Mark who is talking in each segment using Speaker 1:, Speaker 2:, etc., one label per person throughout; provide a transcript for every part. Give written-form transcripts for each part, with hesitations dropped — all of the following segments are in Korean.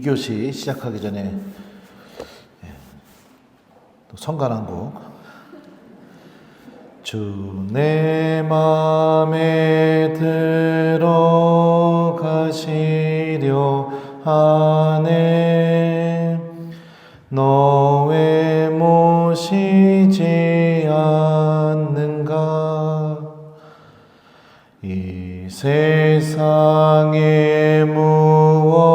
Speaker 1: 2교시 시작하기 전에 또 성간 한 곡. 주 내 맘에 들어가시려 하네. 너 왜 모시지 않는가. 이 세상에 무엇이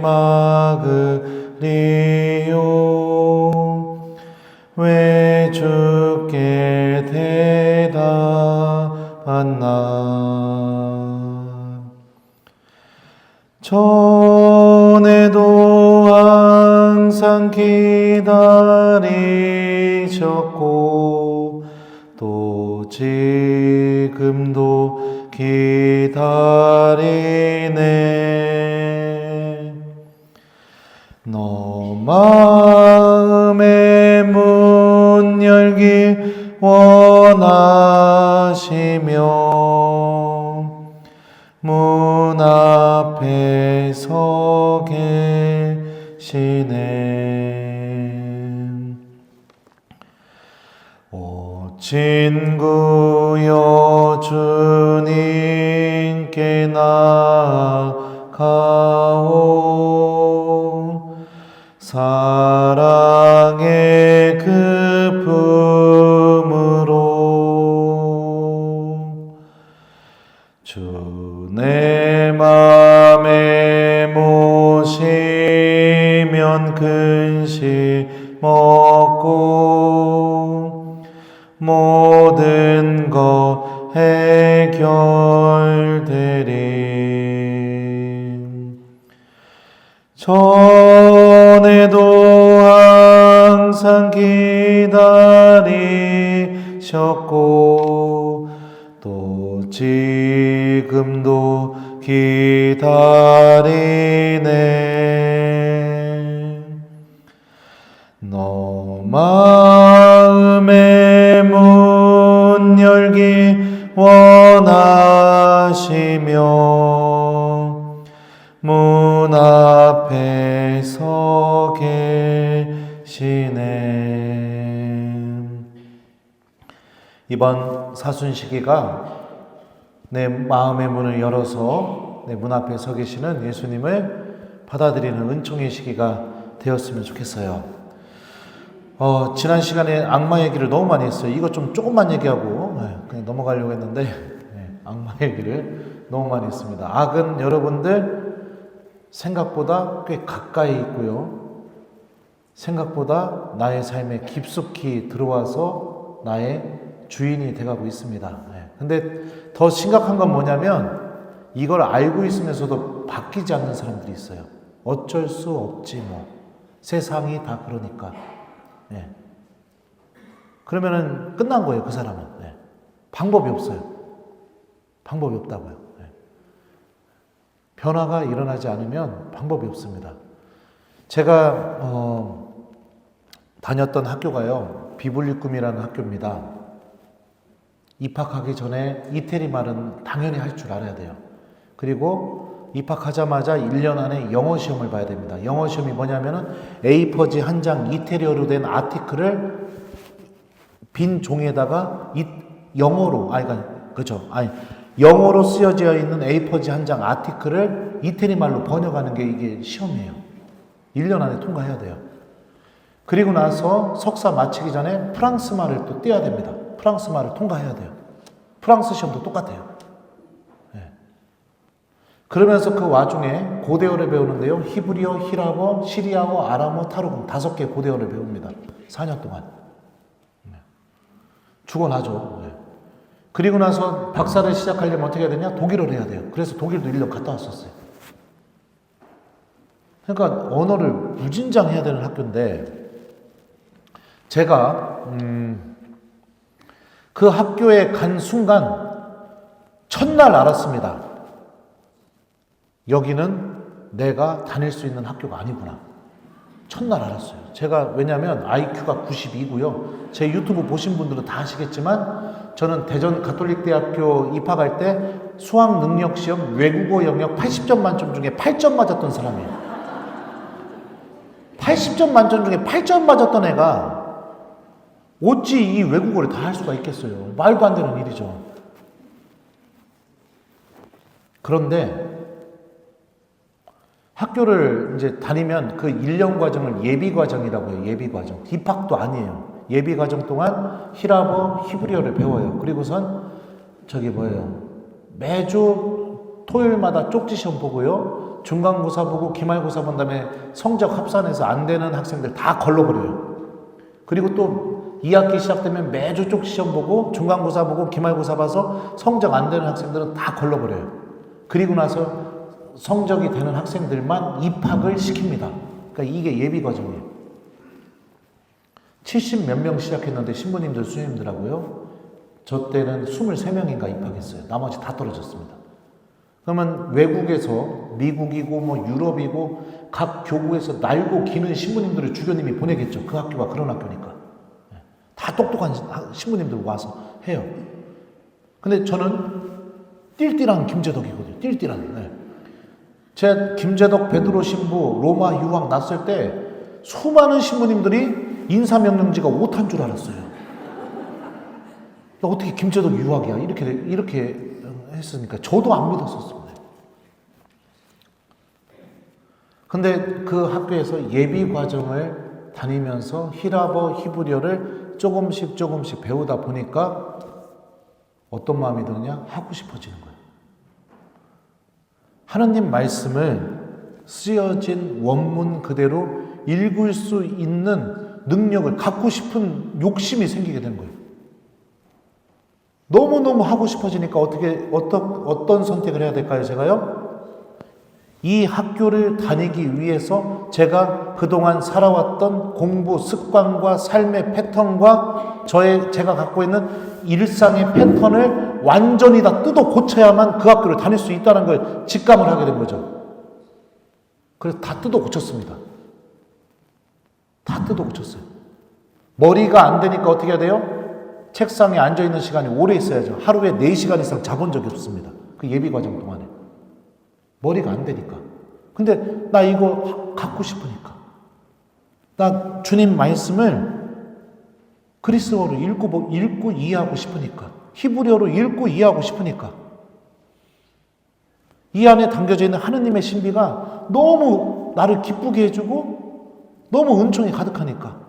Speaker 1: 막으리요. 왜 주께 대답하나. 전에도 항상 기다리셨고 또 지금도 기다리네. 너 마음의 문 열기 원하시며 문 앞에 서 계시네. 오 친구여 주님께 나아가오. 사랑의 그 품으로 주 내 맘에 모시면 근심 없고 모든 것 해결되리. 전에도 항상 기다리셨고 또 지금도 기다리네. 너 마음의 문 열기 원하시며 문 앞에 서 계시네. 이번 사순시기가 내 마음의 문을 열어서 내 문 앞에 서 계시는 예수님을 받아들이는 은총의 시기가 되었으면 좋겠어요. 지난 시간에 악마 얘기를 너무 많이 했어요. 이거 좀 조금만 얘기하고 그냥 넘어가려고 했는데 악마 얘기를 너무 많이 했습니다. 악은 여러분들 생각보다 꽤 가까이 있고요. 생각보다 나의 삶에 깊숙이 들어와서 나의 주인이 돼가고 있습니다. 근데 더 심각한 건 뭐냐면 이걸 알고 있으면서도 바뀌지 않는 사람들이 있어요. 어쩔 수 없지 뭐. 세상이 다 그러니까. 그러면은 끝난 거예요, 그 사람은. 방법이 없어요. 방법이 없다고요. 변화가 일어나지 않으면 방법이 없습니다. 제가 다녔던 학교가요, 비블리꿈이라는 학교입니다. 입학하기 전에 이태리 말은 당연히 할 줄 알아야 돼요. 그리고 입학하자마자 1년 안에 영어 시험을 봐야 됩니다. 영어 시험이 뭐냐면은 A4지 한 장 이태리어로 된 아티클을 빈 종이에다가 영어로 영어로 쓰여져 있는 A4지 한 장 아티클을 이태리 말로 번역하는 게 이게 시험이에요. 1년 안에 통과해야 돼요. 그리고 나서 석사 마치기 전에 프랑스 말을 또 떼야 됩니다. 프랑스 말을 통과해야 돼요. 프랑스 시험도 똑같아요. 그러면서 그 와중에 고대어를 배우는데요. 히브리어, 히라버, 시리아어, 아람어, 타르금 5개 고대어를 배웁니다. 4년 동안. 죽어나죠. 그리고 나서 박사를 시작하려면 어떻게 해야 되냐? 독일어를 해야 돼요. 그래서 독일도 1년 갔다 왔었어요. 그러니까 언어를 무진장해야 되는 학교인데 제가 그 학교에 간 순간 첫날 알았습니다. 여기는 내가 다닐 수 있는 학교가 아니구나. 첫날 알았어요. 제가 왜냐하면 IQ가 92고요. 제 유튜브 보신 분들은 다 아시겠지만 저는 대전 가톨릭대학교 입학할 때 수학 능력 시험 외국어 영역 80점 만점 중에 8점 맞았던 사람이에요. 80점 만점 중에 8점 맞았던 애가 어찌 이 외국어를 다 할 수가 있겠어요. 말도 안 되는 일이죠. 그런데 학교를 이제 다니면 그 1년 과정을 예비 과정이라고 해요. 예비 과정. 입학도 아니에요. 예비 과정 동안 히라버, 히브리어를 배워요. 그리고선 매주 토요일마다 쪽지 시험 보고요. 중간고사 보고 기말고사 본 다음에 성적 합산해서 안 되는 학생들 다 걸러버려요. 그리고 또 2학기 시작되면 매주 쪽지 시험 보고 중간고사 보고 기말고사 봐서 성적 안 되는 학생들은 다 걸러버려요. 그리고 나서 성적이 되는 학생들만 입학을 시킵니다. 그러니까 이게 예비 과정이에요. 70 몇 명 시작했는데 신부님들, 수녀님들하고요. 저 때는 23명인가 입학했어요. 나머지 다 떨어졌습니다. 그러면 외국에서 미국이고 뭐 유럽이고 각 교구에서 날고 기는 신부님들을 주교님이 보내겠죠. 그 학교가 그런 학교니까. 다 똑똑한 신부님들 와서 해요. 근데 저는 띨띨한 김재덕이거든요. 띨띨한. 네. 제 김재덕 베드로 신부 로마 유학 났을 때 수많은 신부님들이 인사명령지가 오탄 줄 알았어요. 어떻게 김재덕 유학이야? 이렇게 했으니까 저도 안 믿었었습니다. 근데 그 학교에서 예비 과정을 다니면서 히라버, 히브리어를 조금씩 배우다 보니까 어떤 마음이 드느냐? 하고 싶어지는 거예요. 하나님 말씀을 쓰여진 원문 그대로 읽을 수 있는 능력을 갖고 싶은 욕심이 생기게 되는 거예요. 너무너무 하고 싶어지니까 어떤 선택을 해야 될까요, 제가요? 이 학교를 다니기 위해서 제가 그동안 살아왔던 공부 습관과 삶의 패턴과 제가 갖고 있는 일상의 패턴을 완전히 다 뜯어 고쳐야만 그 학교를 다닐 수 있다는 걸 직감을 하게 된 거죠. 그래서 다 뜯어 고쳤습니다. 다 뜯어 고쳤어요. 머리가 안 되니까 어떻게 해야 돼요? 책상에 앉아있는 시간이 오래 있어야죠. 하루에 4시간 이상 자본 적이 없습니다. 그 예비 과정 동안에. 머리가 안 되니까. 근데 나 이거 갖고 싶으니까. 나 주님 말씀을 그리스어로 읽고 이해하고 싶으니까. 히브리어로 읽고 이해하고 싶으니까. 이 안에 담겨져 있는 하느님의 신비가 너무 나를 기쁘게 해주고 너무 은총이 가득하니까.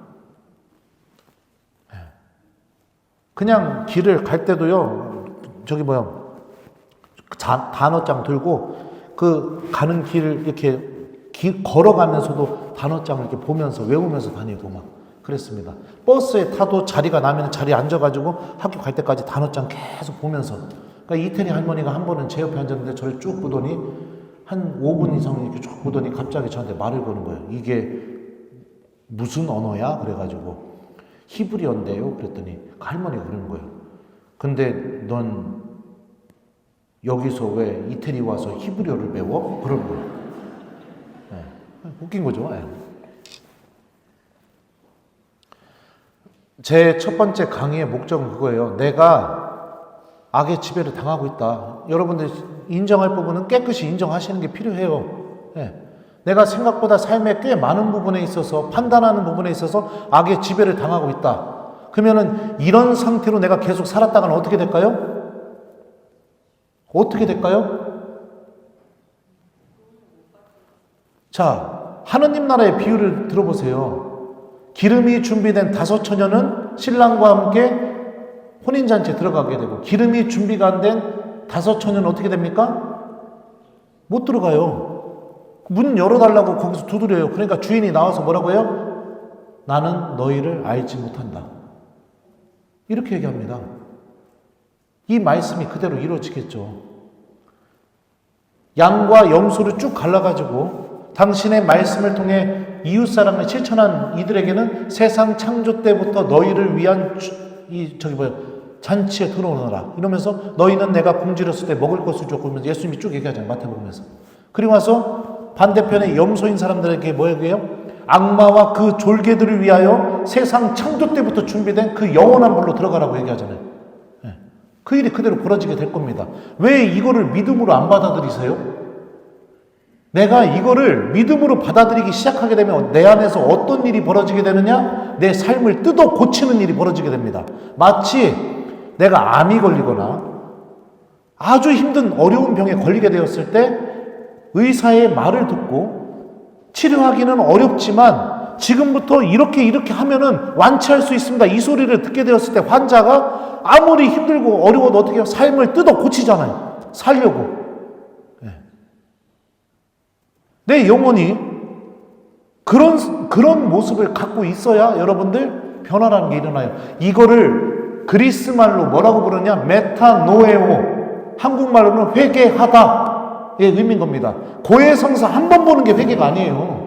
Speaker 1: 그냥 길을 갈 때도요, 단어장 들고 그 가는 길을 이렇게 걸어가면서도 단어장을 이렇게 보면서 외우면서 다니고 막 그랬습니다. 버스에 타도 자리가 나면 자리에 앉아가지고 학교 갈 때까지 단어장 계속 보면서. 그러니까 이태리 할머니가 한 번은 제 옆에 앉았는데 저를 쭉 보더니 한 5분 이상 이렇게 쭉 보더니 갑자기 저한테 말을 거는 거예요. 이게 무슨 언어야? 그래가지고 히브리어인데요. 그랬더니 할머니가 그러는 거예요. 근데 넌 여기서 왜 이태리 와서 히브리어를 배워? 그러는 거예요. 네. 웃긴 거죠. 네. 제 첫 번째 강의의 목적은 그거예요. 내가 악의 지배를 당하고 있다. 여러분들 인정할 부분은 깨끗이 인정하시는 게 필요해요. 네. 내가 생각보다 삶의 꽤 많은 부분에 있어서 판단하는 부분에 있어서 악의 지배를 당하고 있다. 그러면은 이런 상태로 내가 계속 살았다가는 어떻게 될까요? 어떻게 될까요? 자, 하느님 나라의 비유를 들어보세요. 기름이 준비된 5 처녀는 신랑과 함께 혼인잔치에 들어가게 되고 기름이 준비가 안 된 5 처녀는 어떻게 됩니까? 못 들어가요. 문 열어달라고 거기서 두드려요. 그러니까 주인이 나와서 뭐라고 해요? 나는 너희를 알지 못한다. 이렇게 얘기합니다. 이 말씀이 그대로 이루어지겠죠. 양과 염소를 쭉 갈라가지고 당신의 말씀을 통해 이웃사랑을 실천한 이들에게는 세상 창조 때부터 너희를 위한 잔치에 들어오너라. 이러면서 너희는 내가 굶주렸을 때 먹을 것을 줬고 그러면서 예수님이 쭉 얘기하잖아요. 마태복음에서. 그리고 와서 반대편에 염소인 사람들에게 뭐 얘기해요? 악마와 그 졸개들을 위하여 세상 창조 때부터 준비된 그 영원한 불로 들어가라고 얘기하잖아요. 네. 그 일이 그대로 벌어지게 될 겁니다. 왜 이거를 믿음으로 안 받아들이세요? 내가 이거를 믿음으로 받아들이기 시작하게 되면 내 안에서 어떤 일이 벌어지게 되느냐? 내 삶을 뜯어 고치는 일이 벌어지게 됩니다. 마치 내가 암이 걸리거나 아주 힘든 어려운 병에 걸리게 되었을 때 의사의 말을 듣고 치료하기는 어렵지만 지금부터 이렇게 하면은 완치할 수 있습니다. 이 소리를 듣게 되었을 때 환자가 아무리 힘들고 어려워도 어떻게 해요? 삶을 뜯어 고치잖아요. 살려고. 내 영혼이 그런 모습을 갖고 있어야 여러분들 변화라는 게 일어나요. 이거를 그리스 말로 뭐라고 부르냐? 메타노에오. 한국말로는 회개하다의 의미인 겁니다. 고해성사 한 번 보는 게 회개가 아니에요.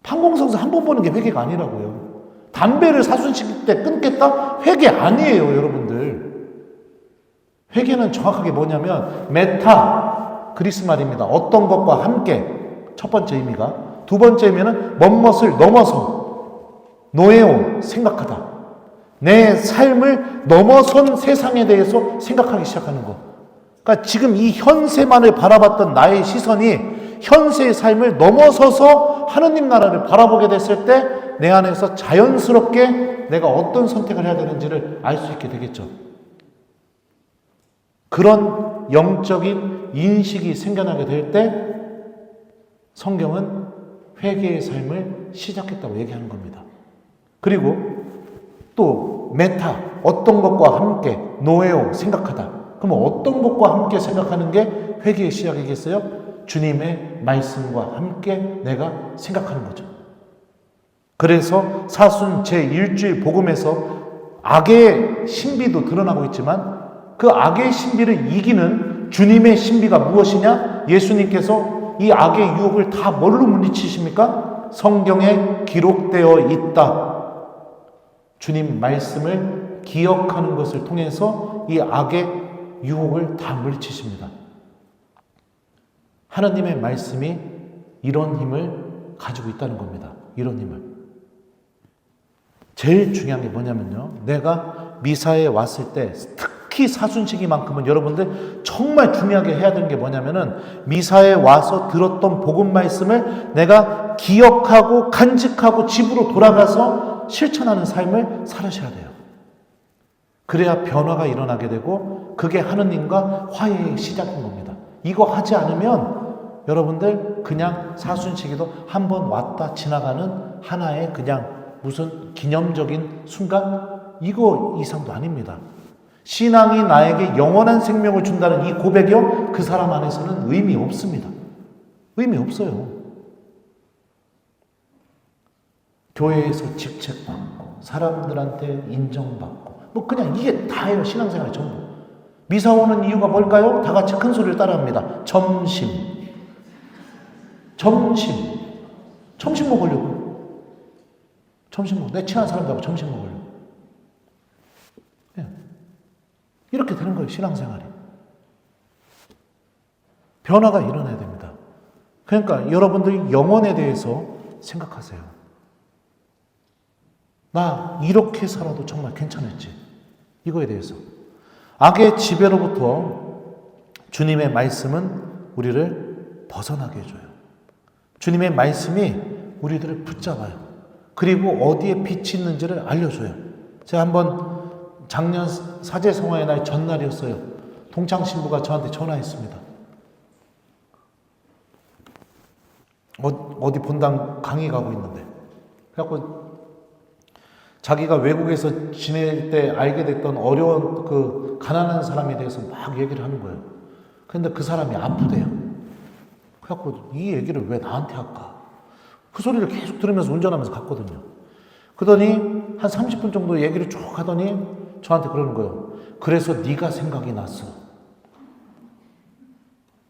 Speaker 1: 판공성사 한 번 보는 게 회개가 아니라고요. 담배를 사순시킬 때 끊겠다? 회개 아니에요, 여러분들. 회개는 정확하게 뭐냐면 메타 그리스 말입니다. 어떤 것과 함께. 첫 번째 의미가. 두 번째 의미는 멋멋을 넘어서. 노에오, 생각하다. 내 삶을 넘어선 세상에 대해서 생각하기 시작하는 것. 그러니까 지금 이 현세만을 바라봤던 나의 시선이 현세의 삶을 넘어서서 하느님 나라를 바라보게 됐을 때 내 안에서 자연스럽게 내가 어떤 선택을 해야 되는지를 알 수 있게 되겠죠. 그런 영적인 인식이 생겨나게 될 때 성경은 회개의 삶을 시작했다고 얘기하는 겁니다. 그리고 또 메타, 어떤 것과 함께, 노에오, 생각하다. 그럼 어떤 것과 함께 생각하는 게 회개의 시작이겠어요? 주님의 말씀과 함께 내가 생각하는 거죠. 그래서 사순 제1주일 복음에서 악의 신비도 드러나고 있지만 그 악의 신비를 이기는 주님의 신비가 무엇이냐? 예수님께서 이 악의 유혹을 다 뭘로 물리치십니까? 성경에 기록되어 있다. 주님 말씀을 기억하는 것을 통해서 이 악의 유혹을 다 물리치십니다. 하나님의 말씀이 이런 힘을 가지고 있다는 겁니다. 이런 힘을. 제일 중요한 게 뭐냐면요. 내가 미사에 왔을 때 특히 사순시기만큼은 여러분들 정말 중요하게 해야 되는 게 뭐냐면은 미사에 와서 들었던 복음 말씀을 내가 기억하고 간직하고 집으로 돌아가서 실천하는 삶을 살으셔야 돼요. 그래야 변화가 일어나게 되고 그게 하느님과 화해의 시작인 겁니다. 이거 하지 않으면 여러분들 그냥 사순시기도 한 번 왔다 지나가는 하나의 그냥 무슨 기념적인 순간? 이거 이상도 아닙니다. 신앙이 나에게 영원한 생명을 준다는 이 고백이요, 그 사람 안에서는 의미 없습니다. 의미 없어요. 교회에서 직책받고 사람들한테 인정받고 뭐 그냥 이게 다예요. 신앙생활 전부. 미사 오는 이유가 뭘까요? 다 같이 큰 소리를 따라합니다. 점심 먹으려고. 내 친한 사람들하고 점심 먹으려고. 이렇게 되는 거예요, 신앙생활이. 변화가 일어나야 됩니다. 그러니까 여러분들이 영혼에 대해서 생각하세요. 나 이렇게 살아도 정말 괜찮을지. 이거에 대해서. 악의 지배로부터 주님의 말씀은 우리를 벗어나게 해줘요. 주님의 말씀이 우리들을 붙잡아요. 그리고 어디에 빛이 있는지를 알려줘요. 제가 한번 작년 사제성화의 날 전날이었어요. 동창 신부가 저한테 전화했습니다. 어디 본당 강의 가고 있는데. 그래갖고 자기가 외국에서 지낼 때 알게 됐던 어려운 그 가난한 사람에 대해서 막 얘기를 하는 거예요. 그런데 그 사람이 아프대요. 그래갖고 이 얘기를 왜 나한테 할까? 그 소리를 계속 들으면서 운전하면서 갔거든요. 그러더니 한 30분 정도 얘기를 쭉 하더니 저한테 그러는 거예요. 그래서 네가 생각이 났어.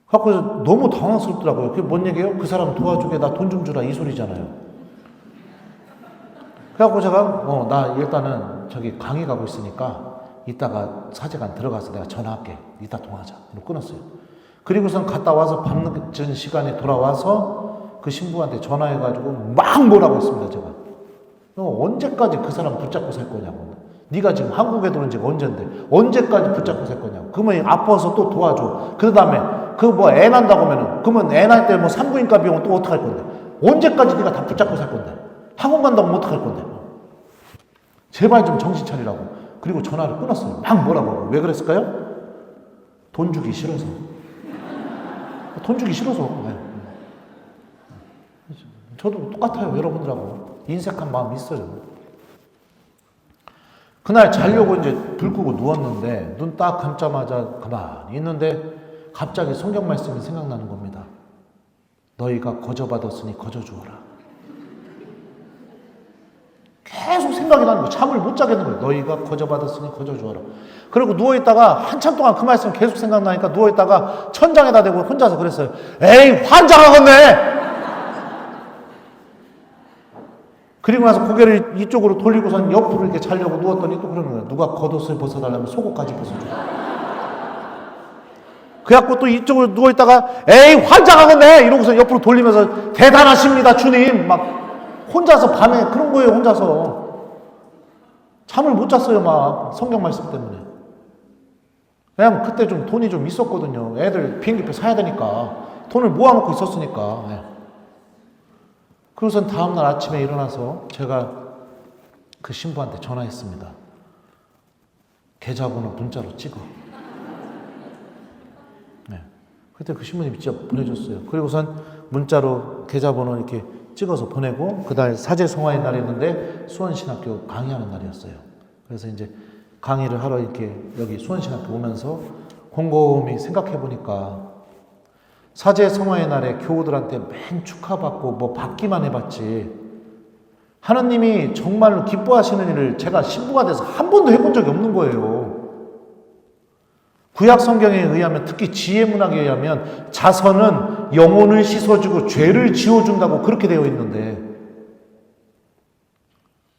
Speaker 1: 그래서 너무 당황스럽더라고요. 그게 뭔 얘기예요? 그 사람 도와주게 나 돈 좀 주라 이 소리잖아요. 그래갖고 제가 나 일단은 저기 강의 가고 있으니까 이따가 사제관 들어가서 내가 전화할게. 이따 통화하자. 이러고 끊었어요. 그리고선 갔다 와서 밤늦은 시간에 돌아와서 그 신부한테 전화해가지고 막 뭐라고 했습니다. 제가 언제까지 그 사람 붙잡고 살 거냐고. 네가 지금 한국에 들어온 지가 언젠데 언제까지 붙잡고 살 거냐고. 그러면 아파서 또 도와줘. 그 다음에 그 뭐 애 난다고 하면은 그러면 애 날 때 뭐 산부인과 비용은 또 어떡할 건데. 언제까지 네가 다 붙잡고 살 건데. 학원 간다고 하면 어떡할 건데. 제발 좀 정신 차리라고. 그리고 전화를 끊었어요. 막 뭐라고 하고. 왜 그랬을까요? 돈 주기 싫어서. 돈 주기 싫어서. 네. 저도 똑같아요. 여러분들하고. 인색한 마음이 있어요. 그날 자려고 이제 불 끄고 누웠는데 눈 딱 감자마자 가만히 있는데 갑자기 성경 말씀이 생각나는 겁니다. 너희가 거저받았으니 거저주어라. 계속 생각이 나는 거예요. 잠을 못 자겠는 거예요. 너희가 거저받았으니 거저주어라. 그리고 누워있다가 한참 동안 그 말씀 계속 생각나니까 누워있다가 천장에다 대고 혼자서 그랬어요. 에이 환장하겠네. 그리고 나서 고개를 이쪽으로 돌리고선 옆으로 이렇게 자려고 누웠더니 또 그러는 거예요. 누가 겉옷을 벗어달라면 속옷까지 벗어줘. 그래갖고 또 이쪽으로 누워있다가 에이 환장하겠네 이러고서 옆으로 돌리면서 대단하십니다 주님 막 혼자서 밤에 그런 거예요. 혼자서 잠을 못 잤어요. 막 성경 말씀 때문에. 왜냐면 그때 좀 돈이 좀 있었거든요. 애들 비행기표 사야 되니까 돈을 모아놓고 있었으니까. 네. 그래서 다음날 아침에 일어나서 제가 그 신부한테 전화했습니다. 계좌번호 문자로 찍어. 네. 그때 그 신부님이 진짜 보내줬어요. 그리고선 문자로 계좌번호 이렇게 찍어서 보내고 그날 사제성화의 날이었는데 수원신학교 강의하는 날이었어요. 그래서 이제 강의를 하러 이렇게 여기 수원신학교 오면서 곰곰이 생각해 보니까 사제성화의 날에 교우들한테 맨 축하받고 뭐 받기만 해봤지 하나님이 정말로 기뻐하시는 일을 제가 신부가 돼서 한 번도 해본 적이 없는 거예요. 구약 성경에 의하면 특히 지혜문학에 의하면 자선은 영혼을 씻어주고 죄를 지워준다고 그렇게 되어 있는데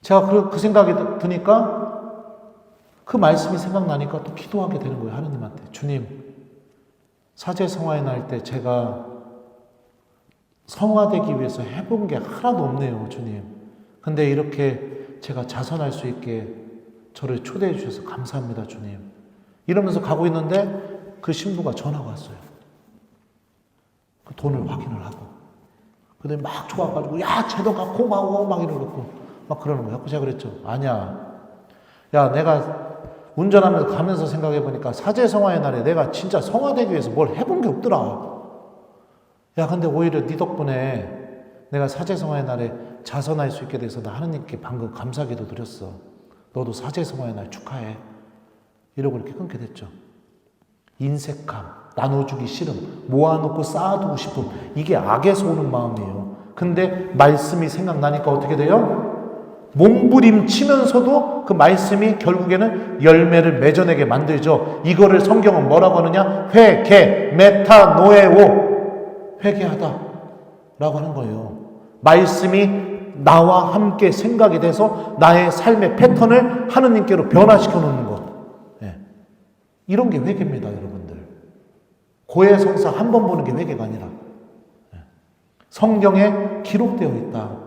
Speaker 1: 제가 그 생각이 드니까 그 말씀이 생각나니까 또 기도하게 되는 거예요. 하나님한테. 주님 사제성화에 날 때 제가 성화되기 위해서 해본 게 하나도 없네요. 주님. 근데 이렇게 제가 자선할 수 있게 저를 초대해 주셔서 감사합니다. 주님. 이러면서 가고 있는데 그 신부가 전화가 왔어요. 그 돈을 확인을 하고. 그다음에 막 좋아가지고 야 제도가 고마워 막 이러고 막 그러는 거예요. 제가 그랬죠. 아니야. 야 내가 운전하면서 가면서 생각해 보니까 사제성화의 날에 내가 진짜 성화되기 위해서 뭘 해본 게 없더라. 야 근데 오히려 네 덕분에 내가 사제성화의 날에 자선할 수 있게 돼서 나 하나님께 방금 감사기도 드렸어. 너도 사제성화의 날 축하해. 이러고 이렇게 끊게 됐죠. 인색함, 나눠주기 싫음, 모아놓고 쌓아두고 싶음, 이게 악에서 오는 마음이에요. 근데 말씀이 생각나니까 어떻게 돼요? 몸부림치면서도 그 말씀이 결국에는 열매를 맺어내게 만들죠. 이거를 성경은 뭐라고 하느냐? 회개, 메타노에오, 회개하다 라고 하는 거예요. 말씀이 나와 함께 생각이 돼서 나의 삶의 패턴을 하느님께로 변화시켜 놓는 것. 네. 이런 게 회개입니다, 여러분들. 고해성사 한 번 보는 게 회개가 아니라 네. 성경에 기록되어 있다.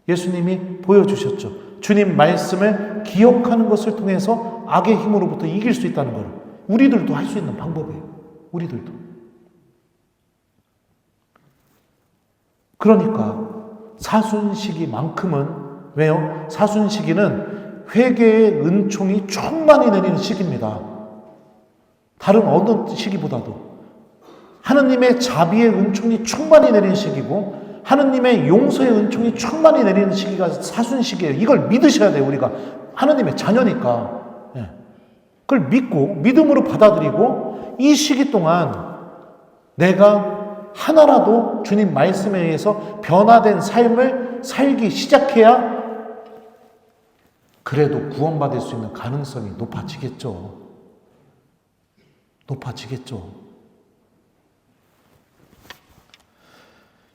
Speaker 1: 예수님이 보여주셨죠. 주님 말씀을 기억하는 것을 통해서 악의 힘으로부터 이길 수 있다는 걸 우리들도 할 수 있는 방법이에요. 우리들도. 그러니까 사순시기만큼은 왜요? 사순시기는 회개의 은총이 충만히 내리는 시기입니다. 다른 어느 시기보다도 하느님의 자비의 은총이 충만히 내리는 시기고 하느님의 용서의 은총이 충만히 내리는 시기가 사순시기예요. 이걸 믿으셔야 돼요. 우리가 하느님의 자녀니까. 예. 그걸 믿고 믿음으로 받아들이고 이 시기 동안 내가 하나라도 주님 말씀에 의해서 변화된 삶을 살기 시작해야 그래도 구원받을 수 있는 가능성이 높아지겠죠. 높아지겠죠.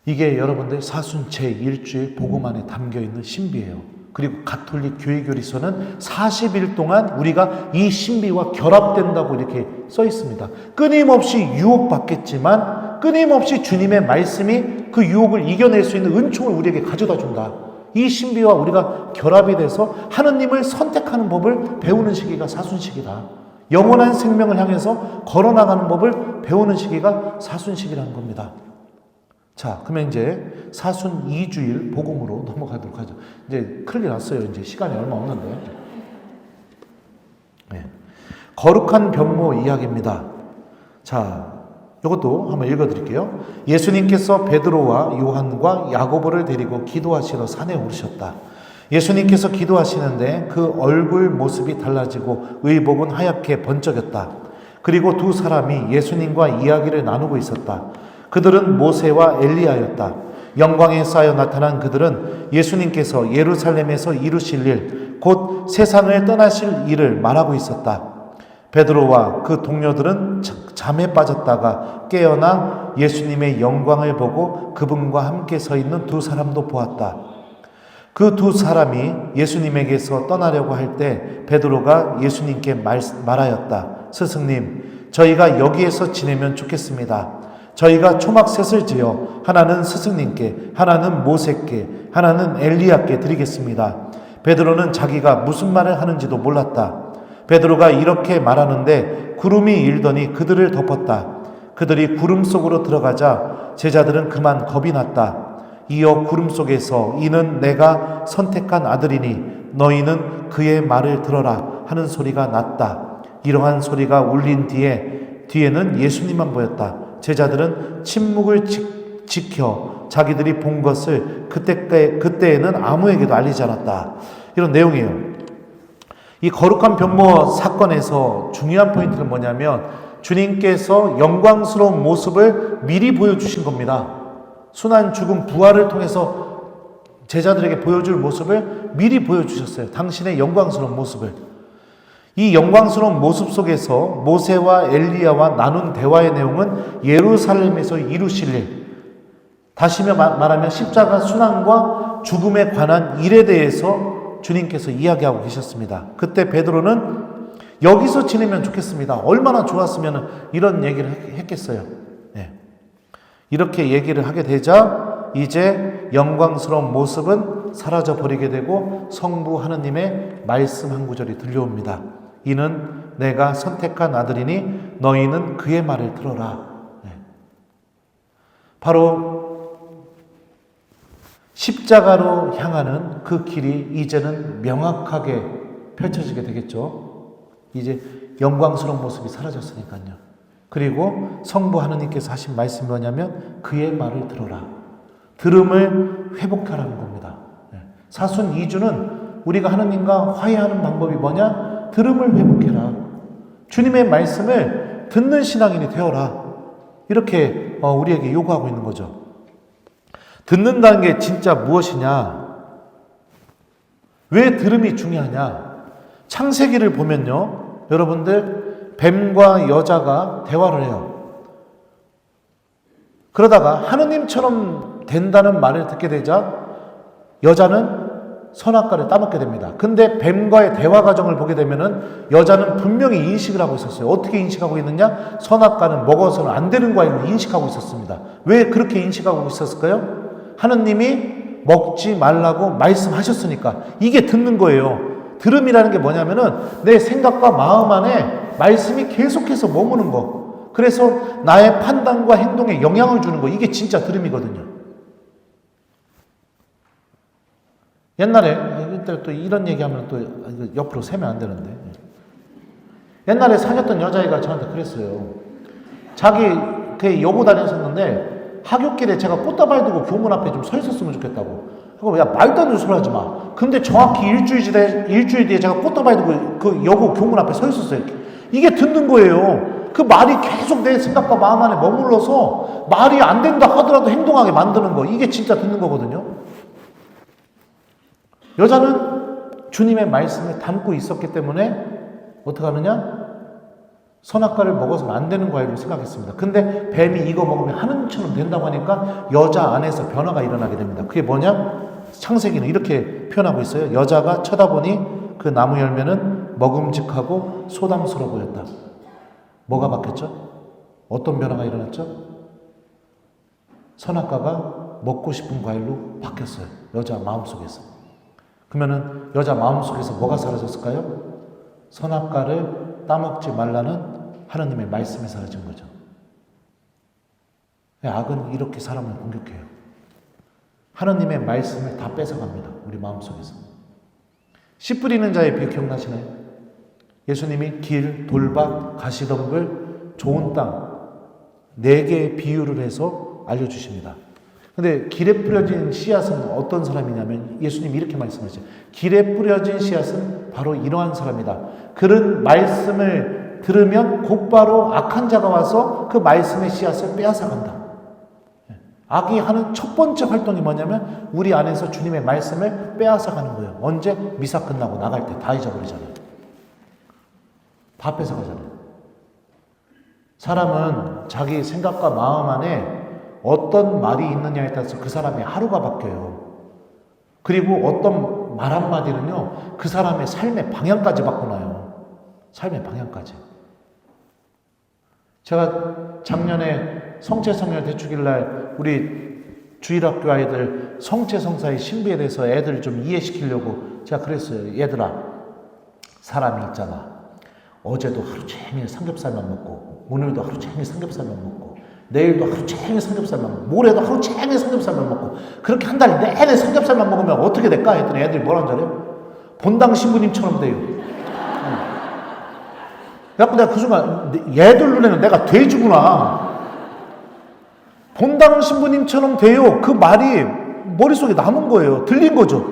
Speaker 1: 이게 여러분들 사순 제1주일 복음 안에 담겨있는 신비예요. 그리고 가톨릭 교회교리서는 40일 동안 우리가 이 신비와 결합된다고 이렇게 써 있습니다. 끊임없이 유혹받겠지만 끊임없이 주님의 말씀이 그 유혹을 이겨낼 수 있는 은총을 우리에게 가져다 준다. 이 신비와 우리가 결합이 돼서 하느님을 선택하는 법을 배우는 시기가 사순시기다. 영원한 생명을 향해서 걸어나가는 법을 배우는 시기가 사순시기라는 겁니다. 자, 그러면 이제 사순 2주일 복음으로 넘어가도록 하죠. 이제 큰일 났어요. 이제 시간이 얼마 없는데. 네. 거룩한 변모 이야기입니다. 자, 이것도 한번 읽어드릴게요. 예수님께서 베드로와 요한과 야고보를 데리고 기도하시러 산에 오르셨다. 예수님께서 기도하시는데 그 얼굴 모습이 달라지고 의복은 하얗게 번쩍였다. 그리고 두 사람이 예수님과 이야기를 나누고 있었다. 그들은 모세와 엘리야였다. 영광에 쌓여 나타난 그들은 예수님께서 예루살렘에서 이루실 일, 곧 세상을 떠나실 일을 말하고 있었다. 베드로와 그 동료들은 잠에 빠졌다가 깨어나 예수님의 영광을 보고 그분과 함께 서 있는 두 사람도 보았다. 그 두 사람이 예수님에게서 떠나려고 할 때 베드로가 예수님께 말하였다. 스승님, 저희가 여기에서 지내면 좋겠습니다. 저희가 초막셋을 지어 하나는 스승님께, 하나는 모세께, 하나는 엘리야께 드리겠습니다. 베드로는 자기가 무슨 말을 하는지도 몰랐다. 베드로가 이렇게 말하는데 구름이 일더니 그들을 덮었다. 그들이 구름 속으로 들어가자 제자들은 그만 겁이 났다. 이어 구름 속에서 이는 내가 선택한 아들이니 너희는 그의 말을 들어라 하는 소리가 났다. 이러한 소리가 울린 뒤에는 예수님만 보였다. 제자들은 침묵을 지켜 자기들이 본 것을 그때에는 아무에게도 알리지 않았다. 이런 내용이에요. 이 거룩한 변모 사건에서 중요한 포인트는 뭐냐면 주님께서 영광스러운 모습을 미리 보여주신 겁니다. 순환, 죽음, 부활을 통해서 제자들에게 보여줄 모습을 미리 보여주셨어요. 당신의 영광스러운 모습을. 이 영광스러운 모습 속에서 모세와 엘리야와 나눈 대화의 내용은 예루살렘에서 이루실 일, 다시 말하면 십자가 순환과 죽음에 관한 일에 대해서 주님께서 이야기하고 계셨습니다. 그때 베드로는 여기서 지내면 좋겠습니다. 얼마나 좋았으면 이런 얘기를 했겠어요. 네. 이렇게 얘기를 하게 되자 이제 영광스러운 모습은 사라져 버리게 되고 성부 하느님의 말씀 한 구절이 들려옵니다. 이는 내가 선택한 아들이니 너희는 그의 말을 들어라. 네. 바로 십자가로 향하는 그 길이 이제는 명확하게 펼쳐지게 되겠죠. 이제 영광스러운 모습이 사라졌으니까요. 그리고 성부 하느님께서 하신 말씀이 뭐냐면 그의 말을 들어라. 들음을 회복하라는 겁니다. 사순 2주는 우리가 하느님과 화해하는 방법이 뭐냐? 들음을 회복해라. 주님의 말씀을 듣는 신앙인이 되어라. 이렇게 우리에게 요구하고 있는 거죠. 듣는다는 게 진짜 무엇이냐? 왜 들음이 중요하냐? 창세기를 보면요, 여러분들 뱀과 여자가 대화를 해요. 그러다가 하느님처럼 된다는 말을 듣게 되자 여자는 선악과를 따먹게 됩니다. 근데 뱀과의 대화 과정을 보게 되면은 여자는 분명히 인식을 하고 있었어요. 어떻게 인식하고 있느냐? 선악과는 먹어서는 안 되는 과일로 인식하고 있었습니다. 왜 그렇게 인식하고 있었을까요? 하느님이 먹지 말라고 말씀하셨으니까. 이게 듣는 거예요. 들음이라는 게 뭐냐면은 내 생각과 마음 안에 말씀이 계속해서 머무는 거. 그래서 나의 판단과 행동에 영향을 주는 거. 이게 진짜 들음이거든요. 옛날에 또 이런 얘기하면 또 옆으로 세면 안 되는데, 옛날에 사귀었던 여자애가 저한테 그랬어요. 자기 그 여고 다녔었는데 하굣길에 제가 꽃다발 두고 교문 앞에 좀 서 있었으면 좋겠다고. 하고, 야, 말도 안 되는 소리 하지 마. 근데 정확히 일주일 뒤에 제가 꽃다발 두고 그 여고 교문 앞에 서 있었어요. 이게 듣는 거예요. 그 말이 계속 내 생각과 마음 안에 머물러서 말이 안 된다 하더라도 행동하게 만드는 거. 이게 진짜 듣는 거거든요. 여자는 주님의 말씀을 담고 있었기 때문에 어떻게 하느냐? 선악과를 먹어서는 안 되는 과일로 생각했습니다. 근데 뱀이 이거 먹으면 하느님처럼 된다고 하니까 여자 안에서 변화가 일어나게 됩니다. 그게 뭐냐? 창세기는 이렇게 표현하고 있어요. 여자가 쳐다보니 그 나무 열매는 먹음직하고 소담스러워 보였다. 뭐가 바뀌었죠? 어떤 변화가 일어났죠? 선악과가 먹고 싶은 과일로 바뀌었어요. 여자 마음속에서. 그러면은 여자 마음속에서 뭐가 사라졌을까요? 선악과를 따먹지 말라는 하나님의 말씀이 사라진 거죠. 악은 이렇게 사람을 공격해요. 하나님의 말씀을 다 뺏어갑니다. 우리 마음속에서. 씨 뿌리는 자의 비유 기억나시나요? 예수님이 길, 돌밭, 가시덤불, 좋은 땅 4개의 비유를 해서 알려주십니다. 근데 길에 뿌려진 씨앗은 어떤 사람이냐면 예수님이 이렇게 말씀하시죠. 길에 뿌려진 씨앗은 바로 이러한 사람이다. 그런 말씀을 들으면 곧바로 악한 자가 와서 그 말씀의 씨앗을 빼앗아간다. 악이 하는 첫 번째 활동이 뭐냐면 우리 안에서 주님의 말씀을 빼앗아가는 거예요. 언제? 미사 끝나고 나갈 때 다 잊어버리잖아요. 다 뺏어가잖아요. 사람은 자기 생각과 마음 안에 어떤 말이 있느냐에 따라서 그 사람의 하루가 바뀌어요. 그리고 어떤 말 한마디는요, 그 사람의 삶의 방향까지 바꿔놔요. 삶의 방향까지. 제가 작년에 성체성령 대축일날 우리 주일학교 아이들 성체성사의 신비에 대해서 애들 좀 이해시키려고 제가 그랬어요. 얘들아, 사람이 있잖아. 어제도 하루 종일 삼겹살만 먹고, 오늘도 하루 종일 삼겹살만 먹고, 내일도 하루 종일 삼겹살만 먹고, 모레도 하루 종일 삼겹살만 먹고, 그렇게 한 달 내내 삼겹살만 먹으면 어떻게 될까? 했더니 애들이 뭐라는 줄 알아요? 본당 신부님처럼 돼요. 그래서 내가 그 순간 얘들 눈에는 내가 돼지구나. 본당 신부님처럼 돼요. 그 말이 머릿속에 남은 거예요. 들린 거죠.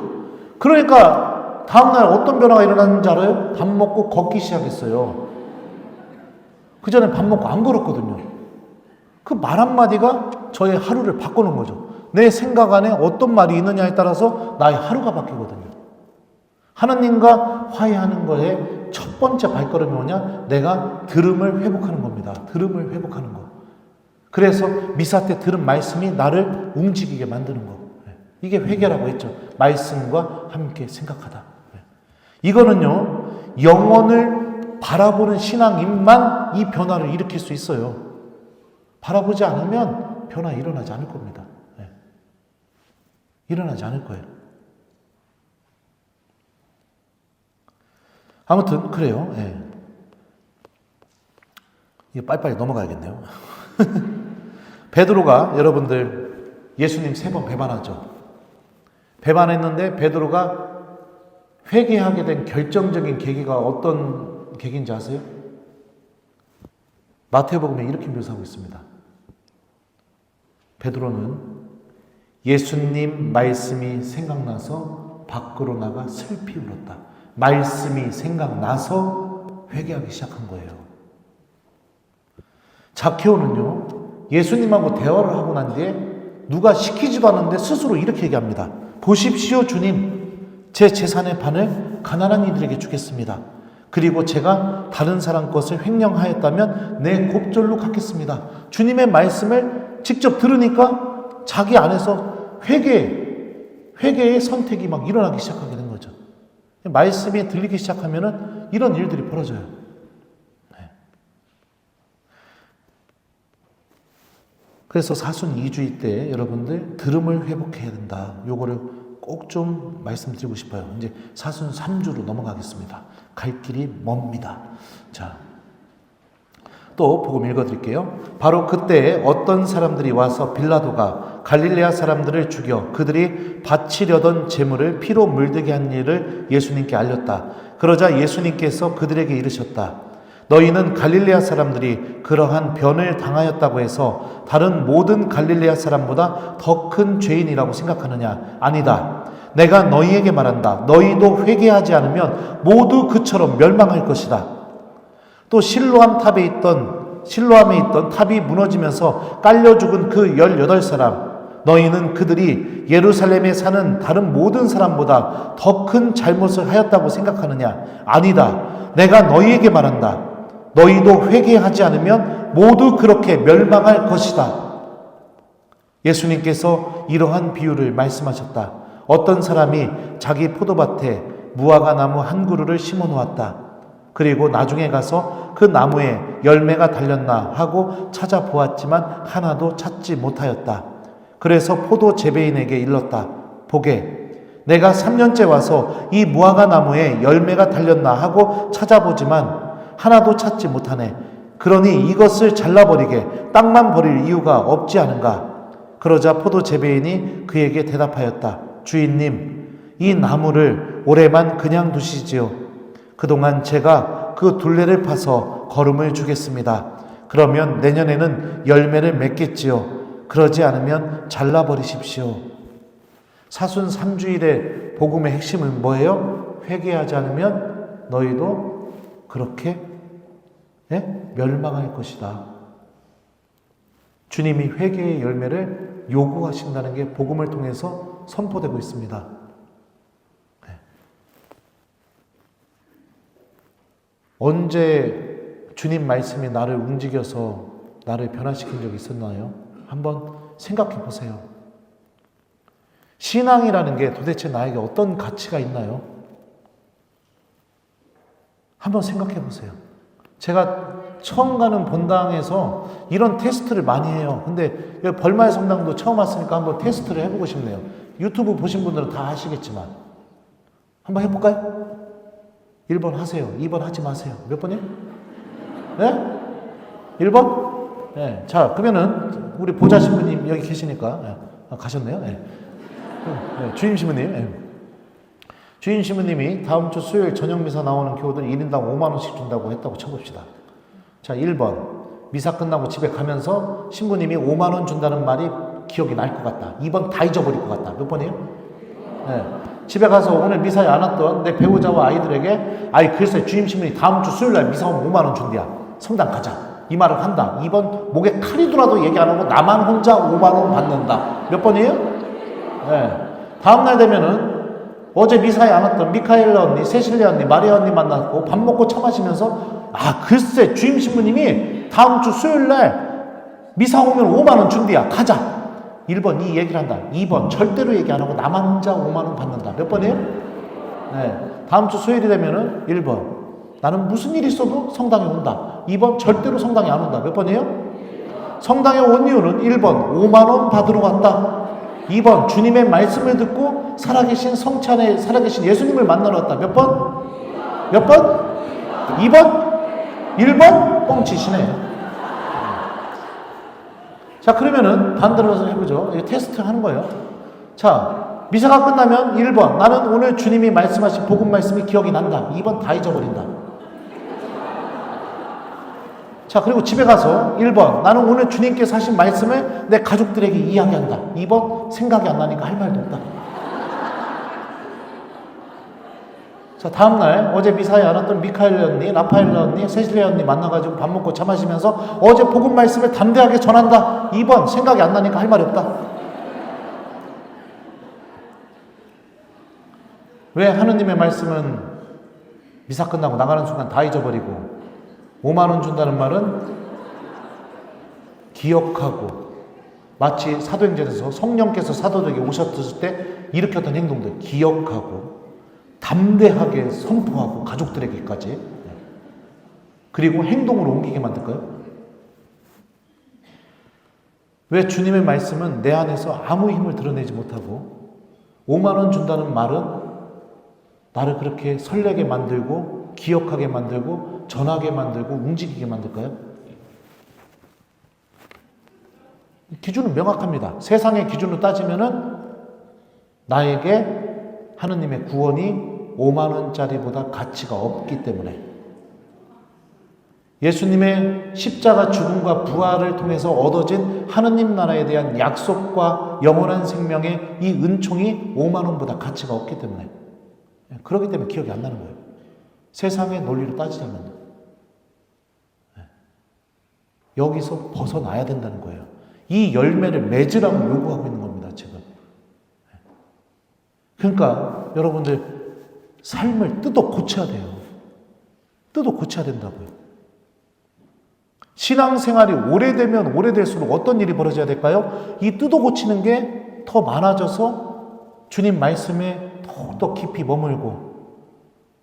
Speaker 1: 그러니까 다음날 어떤 변화가 일어났는지 알아요? 밥 먹고 걷기 시작했어요. 그전에 밥 먹고 안 걸었거든요. 그 말 한마디가 저의 하루를 바꾸는 거죠. 내 생각 안에 어떤 말이 있느냐에 따라서 나의 하루가 바뀌거든요. 하나님과 화해하는 거에 첫 번째 발걸음이 뭐냐? 내가 들음을 회복하는 겁니다. 들음을 회복하는 거. 그래서 미사 때 들은 말씀이 나를 움직이게 만드는 거. 이게 회개라고 했죠. 말씀과 함께 생각하다. 이거는요, 영혼을 바라보는 신앙인만 이 변화를 일으킬 수 있어요. 바라보지 않으면 변화 일어나지 않을 겁니다. 일어나지 않을 거예요. 아무튼 그래요. 이게 빨리빨리 넘어가야겠네요. 베드로가 여러분들 예수님 3번 배반하죠. 배반했는데 베드로가 회개하게 된 결정적인 계기가 어떤 계기인지 아세요? 마태복음에 이렇게 묘사하고 있습니다. 베드로는 예수님 말씀이 생각나서 밖으로 나가 슬피 울었다. 말씀이 생각나서 회개하기 시작한 거예요. 자케오는요, 예수님하고 대화를 하고 난 뒤에 누가 시키지도 않았는데 스스로 이렇게 얘기합니다. 보십시오, 주님. 제 재산의 반을 가난한 이들에게 주겠습니다. 그리고 제가 다른 사람 것을 횡령하였다면 내 곱절로 갚겠습니다. 주님의 말씀을 직접 들으니까 자기 안에서 회개의 선택이 막 일어나기 시작하게 된 거죠. 말씀이 들리기 시작하면은 이런 일들이 벌어져요. 그래서 사순 2주일 때 여러분들 들음을 회복해야 된다. 요거를 꼭 좀 말씀드리고 싶어요. 이제 사순 3주로 넘어가겠습니다. 갈 길이 멉니다. 자, 또 복음 읽어드릴게요. 바로 그때 어떤 사람들이 와서 빌라도가 갈릴레아 사람들을 죽여 그들이 바치려던 제물을 피로 물들게 한 일을 예수님께 알렸다. 그러자 예수님께서 그들에게 이르셨다. 너희는 갈릴레아 사람들이 그러한 변을 당하였다고 해서 다른 모든 갈릴레아 사람보다 더 큰 죄인이라고 생각하느냐? 아니다. 내가 너희에게 말한다. 너희도 회개하지 않으면 모두 그처럼 멸망할 것이다. 또 실로암에 있던 탑이 무너지면서 깔려 죽은 그 18사람, 너희는 그들이 예루살렘에 사는 다른 모든 사람보다 더 큰 잘못을 하였다고 생각하느냐? 아니다. 내가 너희에게 말한다. 너희도 회개하지 않으면 모두 그렇게 멸망할 것이다. 예수님께서 이러한 비유를 말씀하셨다. 어떤 사람이 자기 포도밭에 무화과 나무 한 그루를 심어 놓았다. 그리고 나중에 가서 그 나무에 열매가 달렸나 하고 찾아보았지만 하나도 찾지 못하였다. 그래서 포도 재배인에게 일렀다. 보게, 내가 3년째 와서 이 무화과 나무에 열매가 달렸나 하고 찾아보지만 하나도 찾지 못하네. 그러니 이것을 잘라버리게 땅만 버릴 이유가 없지 않은가. 그러자 포도 재배인이 그에게 대답하였다. 주인님, 이 나무를 올해만 그냥 두시지요. 그동안 제가 그 둘레를 파서 거름을 주겠습니다. 그러면 내년에는 열매를 맺겠지요. 그러지 않으면 잘라버리십시오. 사순 3주일의 복음의 핵심은 뭐예요? 회개하지 않으면 너희도 그렇게 멸망할 것이다. 주님이 회개의 열매를 요구하신다는 게 복음을 통해서 선포되고 있습니다. 언제 주님 말씀이 나를 움직여서 나를 변화시킨 적이 있었나요? 한번 생각해 보세요. 신앙이라는 게 도대체 나에게 어떤 가치가 있나요? 한번 생각해 보세요. 제가 처음 가는 본당에서 이런 테스트를 많이 해요. 근데 벌마의 성당도 처음 왔으니까 한번 테스트를 해보고 싶네요. 유튜브 보신 분들은 다 아시겠지만 한번 해볼까요? 1번 하세요. 2번 하지 마세요. 몇 번이요? 네? 1번? 네. 자, 그러면은 우리 보좌 신부님 여기 계시니까 가셨네요. 네. 네. 주임 신부님. 네. 주임 신부님이 다음 주 수요일 저녁 미사 나오는 교우들 1인당 5만 원씩 준다고 했다고 쳐봅시다. 자, 1번. 미사 끝나고 집에 가면서 신부님이 5만 원 준다는 말이 기억이 날 것 같다. 2번 다 잊어버릴 것 같다. 몇 번이에요? 네. 집에 가서 오늘 미사에 안 왔던 내 배우자와 아이들에게 글쎄 주임 신부님이 다음 주 수요일 날 미사 오면 5만 원 준대야. 성당 가자. 이 말을 한다. 2번 목에 칼이더라도 얘기 안 하고 나만 혼자 5만 원 받는다. 몇 번이에요? 네. 다음 날 되면은 어제 미사에 안 왔던 미카엘라 언니, 세실리아 언니, 마리아 언니 만났고 밥 먹고 차 마시면서 글쎄 주임 신부님이 다음 주 수요일 날 미사 오면 5만 원 준대야. 가자. 1번 이 얘기를 한다. 2번 절대로 얘기 안 하고 나만 혼자 5만 원 받는다. 몇 번이에요? 네. 다음 주 수요일이 되면은 1번 나는 무슨 일이 있어도 성당에 온다. 2번 절대로 성당에 안 온다. 몇 번이에요? 성당에 온 이유는 1번 5만 원 받으러 왔다. 2번 주님의 말씀을 듣고 살아계신 성찬에 살아계신 예수님을 만나러 왔다. 몇 번? 몇 번? 2번? 1번? 뻥치시네. 자, 그러면은 반대로 해보죠. 이거 테스트 하는 거예요. 자, 미사가 끝나면 1번 나는 오늘 주님이 말씀하신 복음 말씀이 기억이 난다. 2번 다 잊어버린다. 자, 그리고 집에 가서 1번 나는 오늘 주님께서 하신 말씀을 내 가족들에게 이야기한다. 2번 생각이 안 나니까 할 말도 없다. 자, 다음날 어제 미사에 안 왔던 미카엘 언니, 라파엘라 언니, 세실리아 언니 만나가지고 밥 먹고 차 마시면서 어제 복음 말씀을 담대하게 전한다. 2번 생각이 안 나니까 할 말이 없다. 왜 하느님의 말씀은 미사 끝나고 나가는 순간 다 잊어버리고 5만 원 준다는 말은 기억하고 마치 사도행전에서 성령께서 사도들에게 오셨을 때 일으켰던 행동들 기억하고 담대하게 선포하고 가족들에게까지 그리고 행동으로 옮기게 만들까요? 왜 주님의 말씀은 내 안에서 아무 힘을 드러내지 못하고 5만 원 준다는 말은 나를 그렇게 설레게 만들고 기억하게 만들고 전하게 만들고 움직이게 만들까요? 기준은 명확합니다. 세상의 기준으로 따지면은 나에게 하느님의 구원이 5만 원짜리보다 가치가 없기 때문에 예수님의 십자가 죽음과 부활을 통해서 얻어진 하느님 나라에 대한 약속과 영원한 생명의 이 은총이 5만 원보다 가치가 없기 때문에 그렇기 때문에 기억이 안 나는 거예요. 세상의 논리로 따지자면 여기서 벗어나야 된다는 거예요. 이 열매를 맺으라고 요구하고 있는 겁니다. 지금. 그러니까 여러분들 삶을 뜯어 고쳐야 돼요. 뜯어 고쳐야 된다고요. 신앙생활이 오래되면 오래될수록 어떤 일이 벌어져야 될까요? 이 뜯어 고치는 게 더 많아져서 주님 말씀에 더욱더 깊이 머물고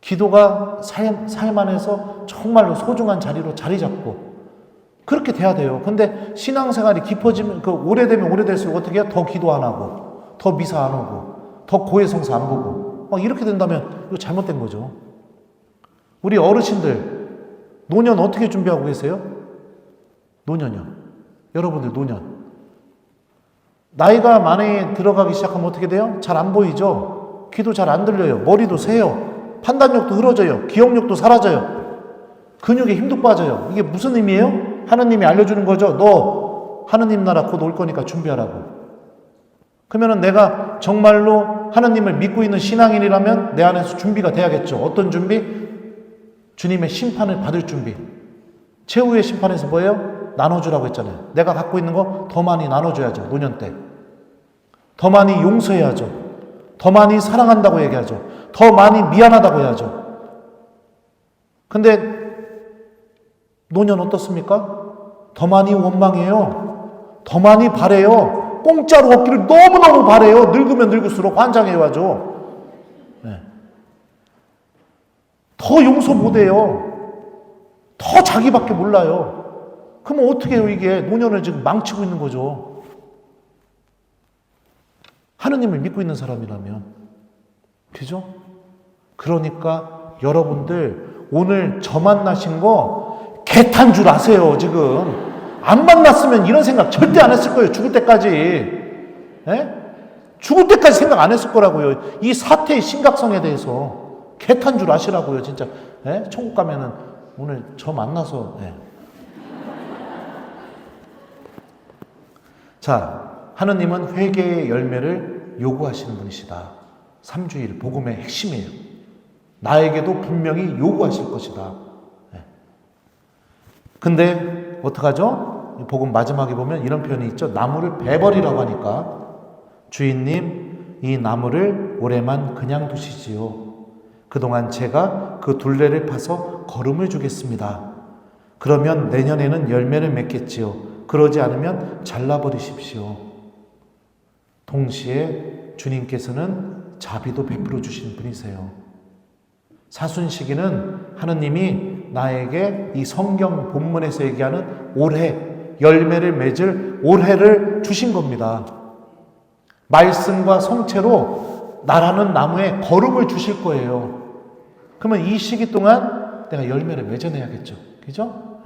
Speaker 1: 기도가 삶 안에서 정말로 소중한 자리로 자리 잡고 그렇게 돼야 돼요. 근데 신앙생활이 깊어지면, 오래되면 오래될수록 어떻게 해요? 더 기도 안 하고, 더 미사 안 오고, 더 고해성사 안 보고, 막 이렇게 된다면 이거 잘못된 거죠. 우리 어르신들, 노년 어떻게 준비하고 계세요? 노년이요. 여러분들 노년. 나이가 많이 들어가기 시작하면 어떻게 돼요? 잘 안 보이죠? 귀도 잘 안 들려요. 머리도 새요. 판단력도 흐려져요. 기억력도 사라져요. 근육에 힘도 빠져요. 이게 무슨 의미예요? 하느님이 알려주는 거죠. 너 하느님 나라 곧 올 거니까 준비하라고. 그러면은 내가 정말로 하느님을 믿고 있는 신앙인이라면 내 안에서 준비가 돼야겠죠. 어떤 준비? 주님의 심판을 받을 준비. 최후의 심판에서 뭐예요? 나눠주라고 했잖아요. 내가 갖고 있는 거 더 많이 나눠줘야죠. 노년 때. 더 많이 용서해야죠. 더 많이 사랑한다고 얘기하죠. 더 많이 미안하다고 해야죠. 근데 노년 어떻습니까? 더 많이 원망해요. 더 많이 바래요. 공짜로 얻기를 너무너무 바래요. 늙으면 늙을수록 환장해야죠. 네. 더 용서 못해요. 더 자기밖에 몰라요. 그러면 어떻게 해요? 이게 노년을 지금 망치고 있는 거죠. 하느님을 믿고 있는 사람이라면. 그죠? 그러니까 여러분들 오늘 저 만나신 거 개탄 줄 아세요. 지금 안 만났으면 이런 생각 절대 안 했을 거예요. 죽을 때까지. 에? 죽을 때까지 생각 안 했을 거라고요. 이 사태의 심각성에 대해서 개탄 줄 아시라고요. 진짜. 에? 천국 가면은 오늘 저 만나서. 에. 자, 하느님은 회개의 열매를 요구하시는 분이시다. 3주일 복음의 핵심이에요. 나에게도 분명히 요구하실 것이다. 근데 어떡하죠? 복음 마지막에 보면 이런 표현이 있죠. 나무를 베버리라고 하니까 주인님 이 나무를 올해만 그냥 두시지요. 그동안 제가 그 둘레를 파서 거름을 주겠습니다. 그러면 내년에는 열매를 맺겠지요. 그러지 않으면 잘라버리십시오. 동시에 주님께서는 자비도 베풀어 주신 분이세요. 사순시기는 하느님이 나에게 이 성경 본문에서 얘기하는 올해, 열매를 맺을 올해를 주신 겁니다. 말씀과 성체로 나라는 나무에 거름을 주실 거예요. 그러면 이 시기 동안 내가 열매를 맺어내야겠죠. 그죠?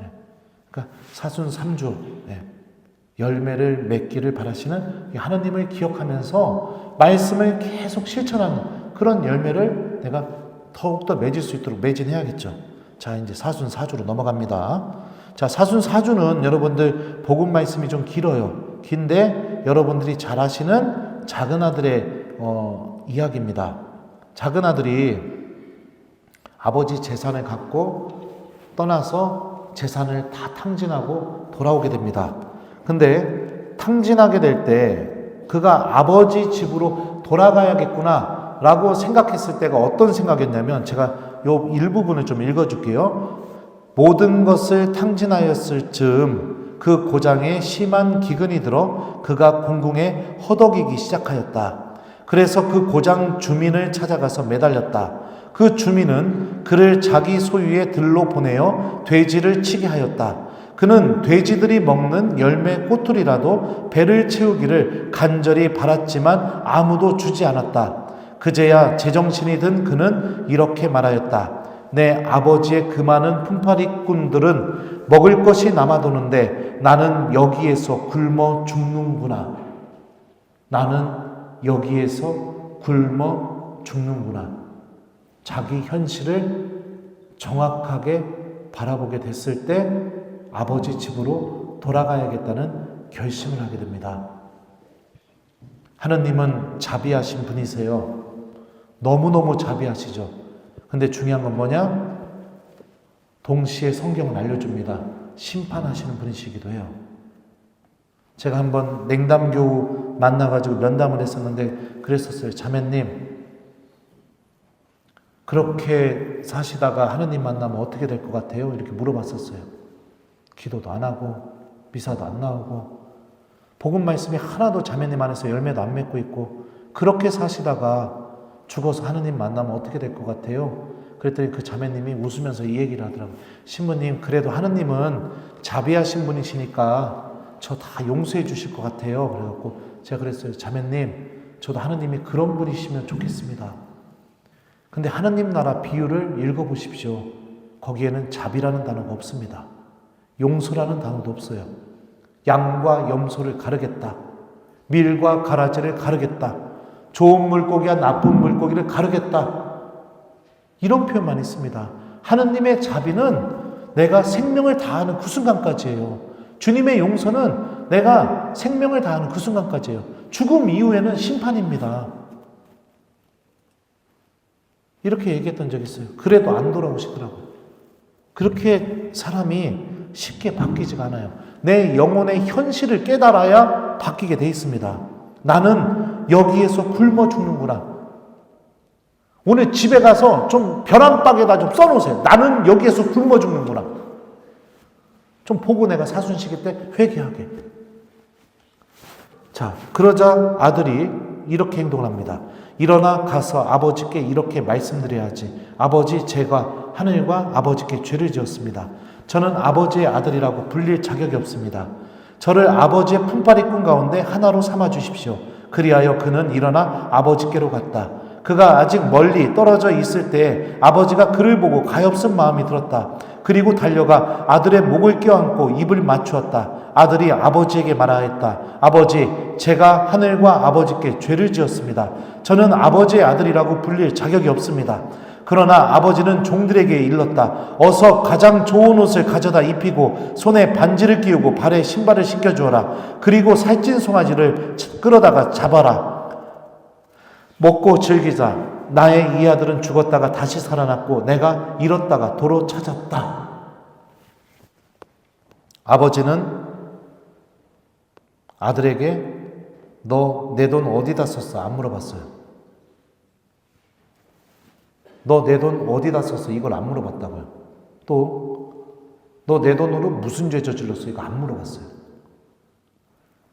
Speaker 1: 그러니까 사순 3주 열매를 맺기를 바라시는 하느님을 기억하면서 말씀을 계속 실천하는 그런 열매를 내가 더욱더 맺을 수 있도록 매진해야겠죠. 자, 이제 사순 4주로 넘어갑니다. 자, 사순 4주는 여러분들 복음 말씀이 좀 길어요. 긴데 여러분들이 잘 아시는 작은 아들의 이야기입니다. 작은 아들이 아버지 재산을 갖고 떠나서 재산을 다 탕진하고 돌아오게 됩니다. 근데 탕진하게 될 때 그가 아버지 집으로 돌아가야겠구나 라고 생각했을 때가 어떤 생각이었냐면 제가 요 일부분을 좀 읽어줄게요. 모든 것을 탕진하였을 즈음 그 고장에 심한 기근이 들어 그가 공궁에 허덕이기 시작하였다. 그래서 그 고장 주민을 찾아가서 매달렸다. 그 주민은 그를 자기 소유의 들로 보내어 돼지를 치게 하였다. 그는 돼지들이 먹는 열매 꼬투리라도 배를 채우기를 간절히 바랐지만 아무도 주지 않았다. 그제야 제정신이 든 그는 이렇게 말하였다. 내 아버지의 그 많은 품팔이꾼들은 먹을 것이 남아도는데 나는 여기에서 굶어 죽는구나. 나는 여기에서 굶어 죽는구나. 자기 현실을 정확하게 바라보게 됐을 때 아버지 집으로 돌아가야겠다는 결심을 하게 됩니다. 하느님은 자비하신 분이세요. 너무너무 자비하시죠. 근데 중요한 건 뭐냐? 동시에 성경은 알려줍니다. 심판하시는 분이시기도 해요. 제가 한번 냉담교우 만나가지고 면담을 했었는데 그랬었어요. 자매님, 그렇게 사시다가 하느님 만나면 어떻게 될 것 같아요? 이렇게 물어봤었어요. 기도도 안 하고 미사도 안 나오고 복음 말씀이 하나도 자매님 안에서 열매도 안 맺고 있고 그렇게 사시다가 죽어서 하느님 만나면 어떻게 될 것 같아요? 그랬더니 그 자매님이 웃으면서 이 얘기를 하더라고요. 신부님, 그래도 하느님은 자비하신 분이시니까 저 다 용서해 주실 것 같아요. 그래갖고 제가 그랬어요. 자매님, 저도 하느님이 그런 분이시면 좋겠습니다. 근데 하느님 나라 비유를 읽어보십시오. 거기에는 자비라는 단어가 없습니다. 용서라는 단어도 없어요. 양과 염소를 가르겠다. 밀과 가라지를 가르겠다. 좋은 물고기와 나쁜 물고기를 가르겠다. 이런 표현만 있습니다. 하느님의 자비는 내가 생명을 다하는 그 순간까지예요. 주님의 용서는 내가 생명을 다하는 그 순간까지예요. 죽음 이후에는 심판입니다. 이렇게 얘기했던 적이 있어요. 그래도 안 돌아오시더라고요. 그렇게 사람이 쉽게 바뀌지가 않아요. 내 영혼의 현실을 깨달아야 바뀌게 돼 있습니다. 나는 여기에서 굶어 죽는구나. 오늘 집에 가서 좀 벼랑박에다 좀 써놓으세요. 나는 여기에서 굶어 죽는구나. 좀 보고 내가 사순시기 때 회개하게. 자, 그러자 아들이 이렇게 행동을 합니다. 일어나 가서 아버지께 이렇게 말씀드려야지. 아버지, 제가 하늘과 아버지께 죄를 지었습니다. 저는 아버지의 아들이라고 불릴 자격이 없습니다. 저를 아버지의 품팔이 꾼 가운데 하나로 삼아 주십시오. 그리하여 그는 일어나 아버지께로 갔다. 그가 아직 멀리 떨어져 있을 때 아버지가 그를 보고 가엾은 마음이 들었다. 그리고 달려가 아들의 목을 껴안고 입을 맞추었다. 아들이 아버지에게 말하였다. 아버지, 제가 하늘과 아버지께 죄를 지었습니다. 저는 아버지의 아들이라고 불릴 자격이 없습니다. 그러나 아버지는 종들에게 일렀다. 어서 가장 좋은 옷을 가져다 입히고 손에 반지를 끼우고 발에 신발을 신겨주어라. 그리고 살찐 송아지를 끌어다가 잡아라. 먹고 즐기자. 나의 이 아들은 죽었다가 다시 살아났고 내가 잃었다가 도로 찾았다. 아버지는 아들에게 너 내 돈 어디다 썼어? 안 물어봤어요. 너 내 돈 어디다 썼어? 이걸 안 물어봤다고요. 또 너 내 돈으로 무슨 죄 저질렀어? 이거 안 물어봤어요.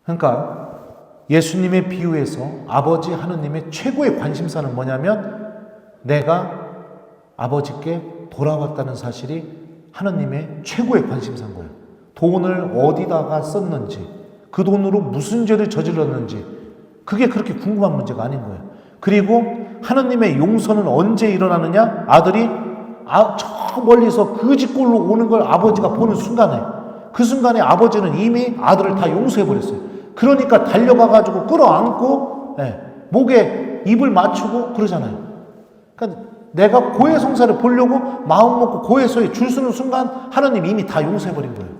Speaker 1: 그러니까 예수님의 비유에서 아버지 하느님의 최고의 관심사는 뭐냐면 내가 아버지께 돌아왔다는 사실이 하느님의 최고의 관심사인 거예요. 돈을 어디다가 썼는지, 그 돈으로 무슨 죄를 저질렀는지, 그게 그렇게 궁금한 문제가 아닌 거예요. 그리고 하느님의 용서는 언제 일어나느냐? 아들이 저 멀리서 그 집골로 오는 걸 아버지가 보는 순간에, 그 순간에 아버지는 이미 아들을 다 용서해버렸어요. 그러니까 달려가가지고 끌어안고 목에 입을 맞추고 그러잖아요. 그러니까 내가 고해성사를 보려고 마음 먹고 고해서에 줄 서는 순간 하나님 이미 다 용서해버린 거예요.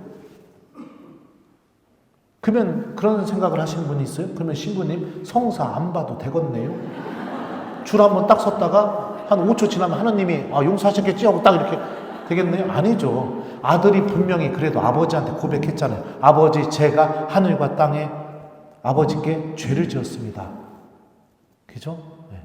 Speaker 1: 그러면 그런 생각을 하시는 분이 있어요? 그러면 신부님 성사 안 봐도 되겠네요. 줄 한번 딱 섰다가 한 5초 지나면 하나님이 용서하셨겠지 하고 딱 이렇게 되겠네요? 아니죠. 아들이 분명히 그래도 아버지한테 고백했잖아요. 아버지, 제가 하늘과 땅에 아버지께 죄를 지었습니다. 그죠? 네.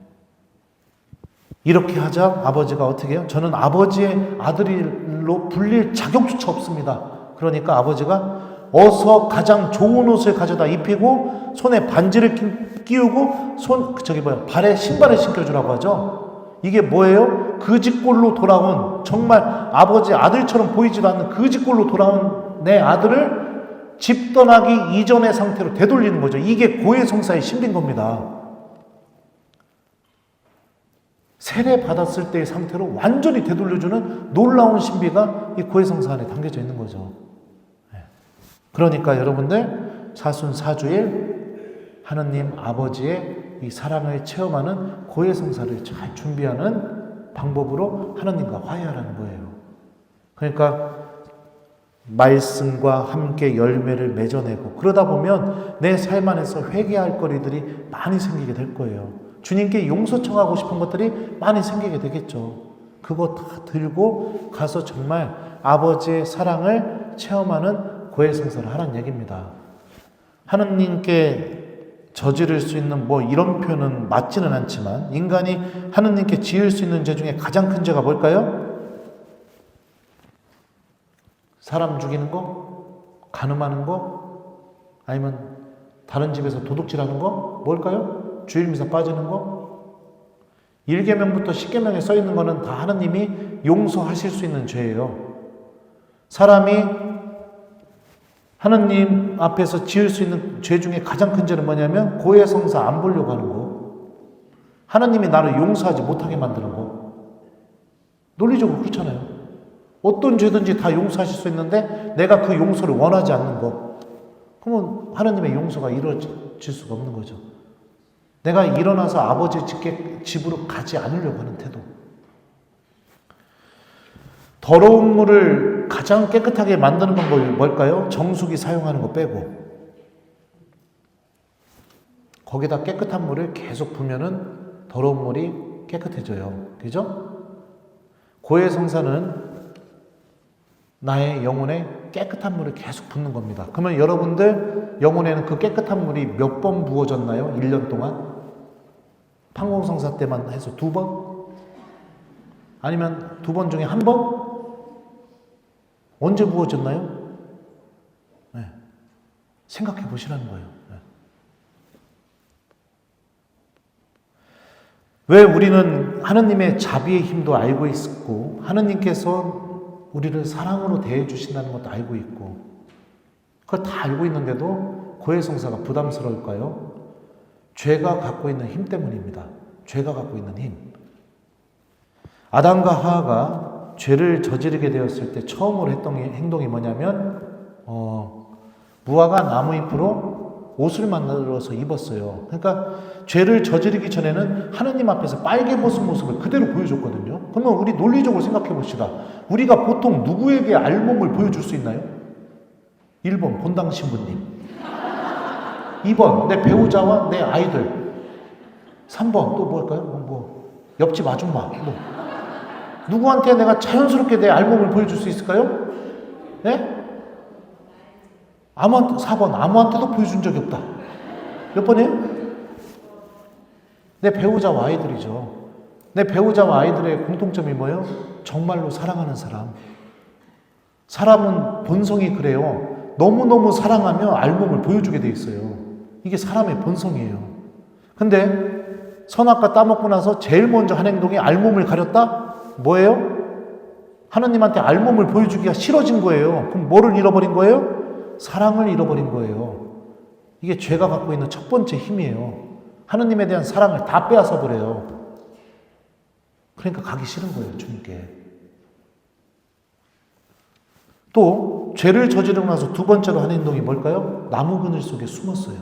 Speaker 1: 이렇게 하자 아버지가 어떻게 해요? 저는 아버지의 아들로 불릴 자격조차 없습니다. 그러니까 아버지가 어서 가장 좋은 옷을 가져다 입히고 손에 반지를 끼우고 발에 신발을 신겨주라고 하죠. 이게 뭐예요? 그 집골로 돌아온, 정말 아버지 아들처럼 보이지도 않는 그 집골로 돌아온 내 아들을 집 떠나기 이전의 상태로 되돌리는 거죠. 이게 고해성사의 신비인 겁니다. 세례 받았을 때의 상태로 완전히 되돌려주는 놀라운 신비가 이 고해성사 안에 담겨져 있는 거죠. 그러니까 여러분들 사순사주일 하느님 아버지의 이 사랑을 체험하는 고해성사를 잘 준비하는 방법으로 하느님과 화해하라는 거예요. 그러니까 말씀과 함께 열매를 맺어내고 그러다 보면 내 삶 안에서 회개할 거리들이 많이 생기게 될 거예요. 주님께 용서 청하고 싶은 것들이 많이 생기게 되겠죠. 그거 다 들고 가서 정말 아버지의 사랑을 체험하는 고해성사를 하라는 얘기입니다. 하느님께 저지를 수 있는 이런 표현은 맞지는 않지만 인간이 하느님께 지을 수 있는 죄 중에 가장 큰 죄가 뭘까요? 사람 죽이는 거? 간음하는 거? 아니면 다른 집에서 도둑질하는 거? 뭘까요? 주일미사 빠지는 거? 1계명부터 10계명에 써 있는 거는 다 하나님이 용서하실 수 있는 죄예요. 사람이 하나님 앞에서 지을 수 있는 죄 중에 가장 큰 죄는 뭐냐면 고해성사 안 보려고 하는 거. 하나님이 나를 용서하지 못하게 만드는 거. 논리적으로 그렇잖아요. 어떤 죄든지 다 용서하실 수 있는데 내가 그 용서를 원하지 않는 거. 그러면 하나님의 용서가 이루어질 수가 없는 거죠. 내가 일어나서 아버지 집으로 가지 않으려고 하는 태도. 더러운 물을 가장 깨끗하게 만드는 방법이 뭘까요? 정수기 사용하는 거 빼고. 거기다 깨끗한 물을 계속 부으면은 더러운 물이 깨끗해져요. 그죠? 고해성사는 나의 영혼에 깨끗한 물을 계속 붓는 겁니다. 그러면 여러분들 영혼에는 그 깨끗한 물이 몇 번 부어졌나요? 1년 동안? 판공성사 때만 해서 2번? 아니면 2번 중에 1번? 언제 부어졌나요? 네. 생각해 보시라는 거예요. 네. 왜 우리는 하느님의 자비의 힘도 알고 있고 하느님께서 우리를 사랑으로 대해 주신다는 것도 알고 있고 그걸 다 알고 있는데도 고해성사가 부담스러울까요? 죄가 갖고 있는 힘 때문입니다. 죄가 갖고 있는 힘. 아담과 하와가 죄를 저지르게 되었을 때 처음으로 했던 행동이 뭐냐면 무화과 나무잎으로 옷을 만들어서 입었어요. 그러니까 죄를 저지르기 전에는 하느님 앞에서 빨개 벗은 모습을 그대로 보여줬거든요. 그러면 우리 논리적으로 생각해 봅시다. 우리가 보통 누구에게 알몸을 보여줄 수 있나요? 1번 본당 신부님, 2번 내 배우자와 내 아이들, 3번 또 뭘까요? 옆집 아줌마. 누구한테 내가 자연스럽게 내 알몸을 보여줄 수 있을까요? 네? 4번 아무한테도 보여준 적이 없다. 몇 번이에요? 내 배우자와 아이들이죠. 내 배우자와 아이들의 공통점이 뭐예요? 정말로 사랑하는 사람. 사람은 본성이 그래요. 너무너무 사랑하며 알몸을 보여주게 돼 있어요. 이게 사람의 본성이에요. 근데 선악과 따먹고 나서 제일 먼저 한 행동이 알몸을 가렸다? 뭐예요? 하나님한테 알몸을 보여주기가 싫어진 거예요. 그럼 뭐를 잃어버린 거예요? 사랑을 잃어버린 거예요. 이게 죄가 갖고 있는 첫 번째 힘이에요. 하나님에 대한 사랑을 다 빼앗아 버려요. 그러니까 가기 싫은 거예요, 주님께. 또 죄를 저지르고 나서 두 번째로 한 행동이 뭘까요? 나무 그늘 속에 숨었어요.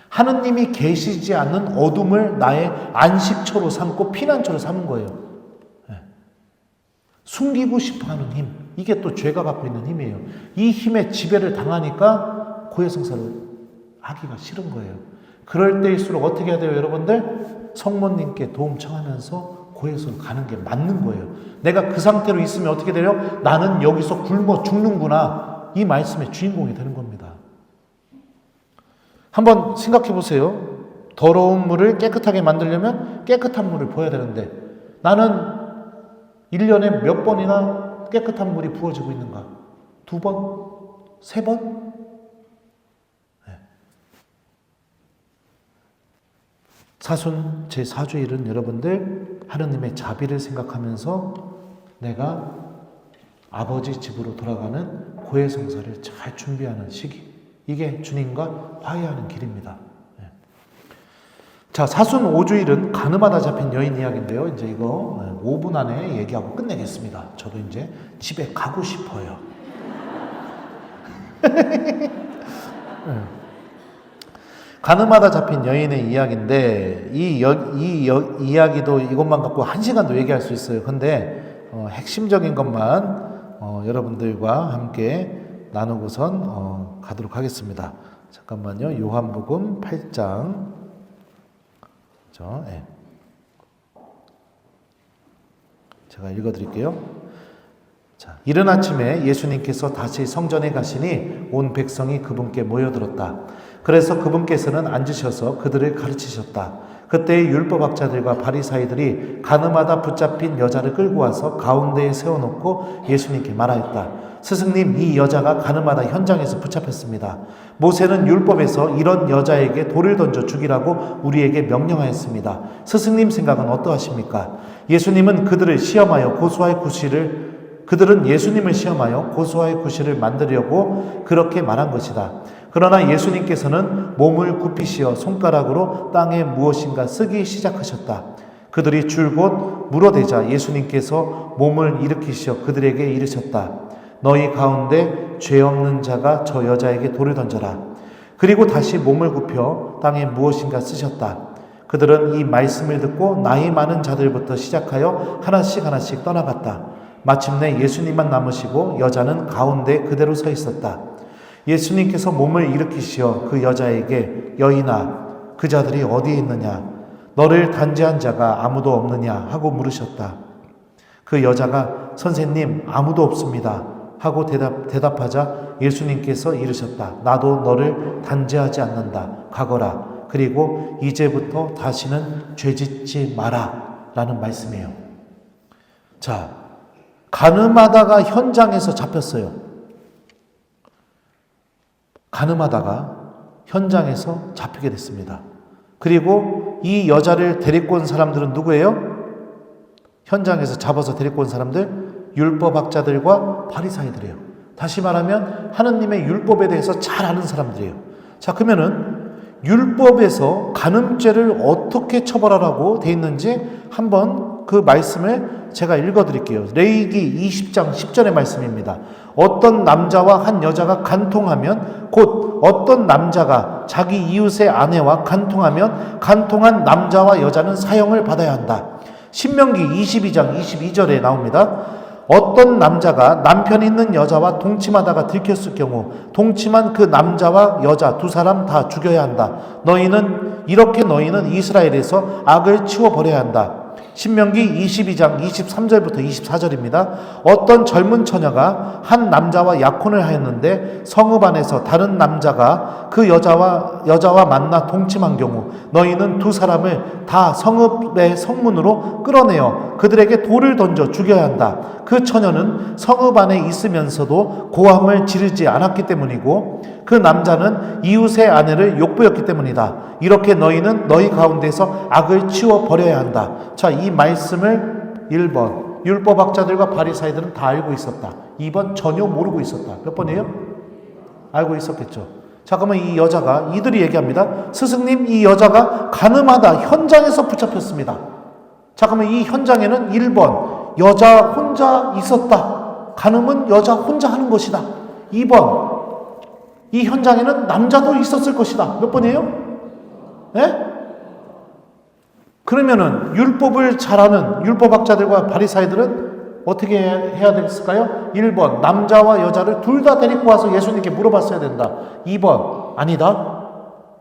Speaker 1: 하나님이 계시지 않는 어둠을 나의 안식처로 삼고 피난처로 삼은 거예요. 네. 숨기고 싶어하는 힘, 이게 또 죄가 갖고 있는 힘이에요. 이 힘에 지배를 당하니까 고해성사를 하기가 싫은 거예요. 그럴 때일수록 어떻게 해야 돼요, 여러분들? 성모님께 도움 청하면서 고해성을 가는 게 맞는 거예요. 내가 그 상태로 있으면 어떻게 돼요? 나는 여기서 굶어 죽는구나. 이 말씀의 주인공이 되는 겁니다. 한번 생각해 보세요. 더러운 물을 깨끗하게 만들려면 깨끗한 물을 부어야 되는데 나는 1년에 몇 번이나 깨끗한 물이 부어지고 있는가? 2번? 3번? 네. 사순 제4주일은 여러분들 하느님의 자비를 생각하면서 내가 아버지 집으로 돌아가는 고해성사를 잘 준비하는 시기. 이게 주님과 화해하는 길입니다. 네. 자, 사순 5주일은 가늠하다 잡힌 여인 이야기인데요. 이제 이거 5분 안에 얘기하고 끝내겠습니다. 저도 이제 집에 가고 싶어요. 네. 가늠하다 잡힌 여인의 이야기인데 이 이야기도 이것만 갖고 1시간도 얘기할 수 있어요. 근데 핵심적인 것만 여러분들과 함께 나누고선 가도록 하겠습니다. 잠깐만요. 요한복음 8장. 네. 제가 읽어드릴게요. 자, 이른 아침에 예수님께서 다시 성전에 가시니 온 백성이 그분께 모여들었다. 그래서 그분께서는 앉으셔서 그들을 가르치셨다. 그때 율법학자들과 바리사이들이 가늠하다 붙잡힌 여자를 끌고 와서 가운데에 세워놓고 예수님께 말하였다. 스승님, 이 여자가 가늠하다 현장에서 붙잡혔습니다. 모세는 율법에서 이런 여자에게 돌을 던져 죽이라고 우리에게 명령하였습니다. 스승님 생각은 어떠하십니까? 예수님은 그들은 예수님을 시험하여 고소할 구실을 만들려고 그렇게 말한 것이다. 그러나 예수님께서는 몸을 굽히시어 손가락으로 땅에 무엇인가 쓰기 시작하셨다. 그들이 줄곧 물어대자 예수님께서 몸을 일으키시어 그들에게 이르셨다. 너희 가운데 죄 없는 자가 저 여자에게 돌을 던져라. 그리고 다시 몸을 굽혀 땅에 무엇인가 쓰셨다. 그들은 이 말씀을 듣고 나이 많은 자들부터 시작하여 하나씩 떠나갔다. 마침내 예수님만 남으시고 여자는 가운데 그대로 서 있었다. 예수님께서 몸을 일으키시어 그 여자에게 여인아, 그 자들이 어디에 있느냐? 너를 단죄한 자가 아무도 없느냐? 하고 물으셨다. 그 여자가 선생님, 아무도 없습니다. 하고 대답하자 예수님께서 이르셨다. 나도 너를 단죄하지 않는다. 가거라. 그리고 이제부터 다시는 죄짓지 마라. 라는 말씀이에요. 자, 가늠하다가 현장에서 잡혔어요. 가늠하다가 현장에서 잡히게 됐습니다. 그리고 이 여자를 데리고 온 사람들은 누구예요? 현장에서 잡아서 데리고 온 사람들, 율법학자들과 바리사이들이에요. 다시 말하면 하느님의 율법에 대해서 잘 아는 사람들이에요. 자, 그러면은 율법에서 간음죄를 어떻게 처벌하라고 돼 있는지 한번 그 말씀을 제가 읽어드릴게요. 레위기 20장 10절의 말씀입니다. 어떤 남자와 한 여자가 간통하면 곧 어떤 남자가 자기 이웃의 아내와 간통하면 간통한 남자와 여자는 사형을 받아야 한다. 신명기 22장 22절에 나옵니다. 어떤 남자가 남편 있는 여자와 동침하다가 들켰을 경우 동침한 그 남자와 여자 두 사람 다 죽여야 한다. 너희는 이스라엘에서 악을 치워버려야 한다. 신명기 22장 23절부터 24절입니다. 어떤 젊은 처녀가 한 남자와 약혼을 하였는데 성읍 안에서 다른 남자가 그 여자와 만나 동침한 경우 너희는 두 사람을 다 성읍의 성문으로 끌어내어 그들에게 돌을 던져 죽여야 한다. 그 처녀는 성읍 안에 있으면서도 고함을 지르지 않았기 때문이고 그 남자는 이웃의 아내를 욕보였기 때문이다. 이렇게 너희는 너희 가운데서 악을 치워버려야 한다. 자, 이 말씀을 1번 율법학자들과 바리사이들은 다 알고 있었다. 2번 전혀 모르고 있었다. 몇 번이에요? 알고 있었겠죠. 자, 그러면 이 여자가 이들이 얘기합니다. 스승님, 이 여자가 가늠하다 현장에서 붙잡혔습니다. 자, 그러면 이 현장에는 1번 여자 혼자 있었다. 간음은 여자 혼자 하는 것이다. 2번 이 현장에는 남자도 있었을 것이다. 몇 번이에요? 네? 그러면은 율법을 잘 아는 율법학자들과 바리사이들은 어떻게 해야 됐을까요? 1번 남자와 여자를 둘 다 데리고 와서 예수님께 물어봤어야 된다. 2번 아니다.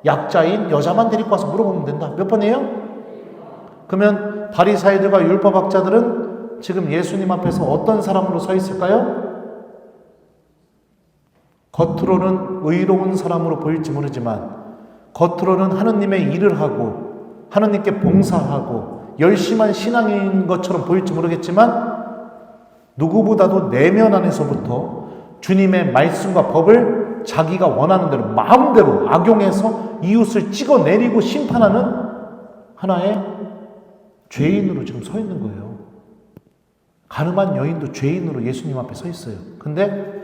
Speaker 1: 약자인 여자만 데리고 와서 물어보면 된다. 몇 번이에요? 그러면 바리사이들과 율법학자들은 지금 예수님 앞에서 어떤 사람으로 서 있을까요? 겉으로는 의로운 사람으로 보일지 모르지만 겉으로는 하느님의 일을 하고 하느님께 봉사하고 열심한 신앙인 것처럼 보일지 모르겠지만 누구보다도 내면 안에서부터 주님의 말씀과 법을 자기가 원하는 대로 마음대로 악용해서 이웃을 찍어내리고 심판하는 하나의 죄인으로 지금 서 있는 거예요. 가늠한 여인도 죄인으로 예수님 앞에 서 있어요. 근데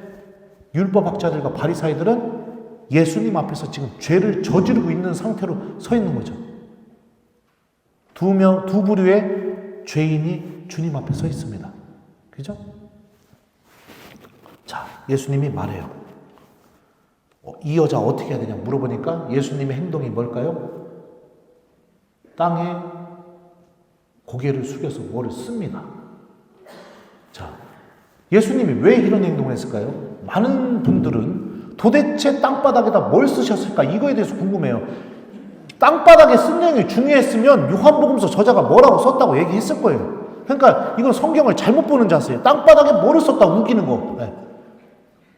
Speaker 1: 율법학자들과 바리사이들은 예수님 앞에서 지금 죄를 저지르고 있는 상태로 서 있는 거죠. 두 부류의 죄인이 주님 앞에 서 있습니다. 그죠? 자, 예수님이 말해요. 이 여자 어떻게 해야 되냐 물어보니까 예수님의 행동이 뭘까요? 땅에 고개를 숙여서 뭐를 씁니다. 자, 예수님이 왜 이런 행동을 했을까요? 많은 분들은 도대체 땅바닥에다 뭘 쓰셨을까? 이거에 대해서 궁금해요. 땅바닥에 쓴 내용이 중요했으면 요한복음서 저자가 뭐라고 썼다고 얘기했을 거예요. 그러니까 이건 성경을 잘못 보는 자세요. 땅바닥에 뭐를 썼다 우기는 거. 네.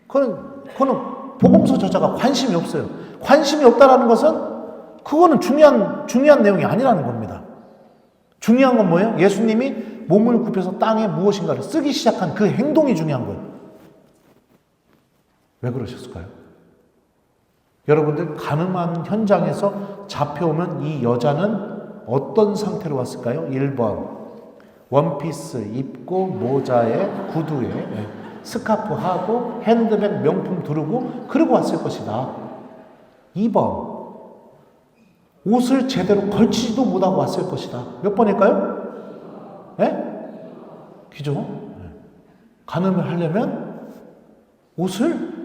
Speaker 1: 그거는 복음서 저자가 관심이 없어요. 관심이 없다라는 것은 그거는 중요한 내용이 아니라는 겁니다. 중요한 건 뭐예요? 예수님이 몸을 굽혀서 땅에 무엇인가를 쓰기 시작한 그 행동이 중요한 거예요. 왜 그러셨을까요? 여러분들 가늠한 현장에서 잡혀오면 이 여자는 어떤 상태로 왔을까요? 1번 원피스 입고 모자에 구두에 스카프 하고 핸드백 명품 두르고 그러고 왔을 것이다. 2번 옷을 제대로 걸치지도 못하고 왔을 것이다. 몇 번일까요? 네? 그죠? 간음을 하려면 옷을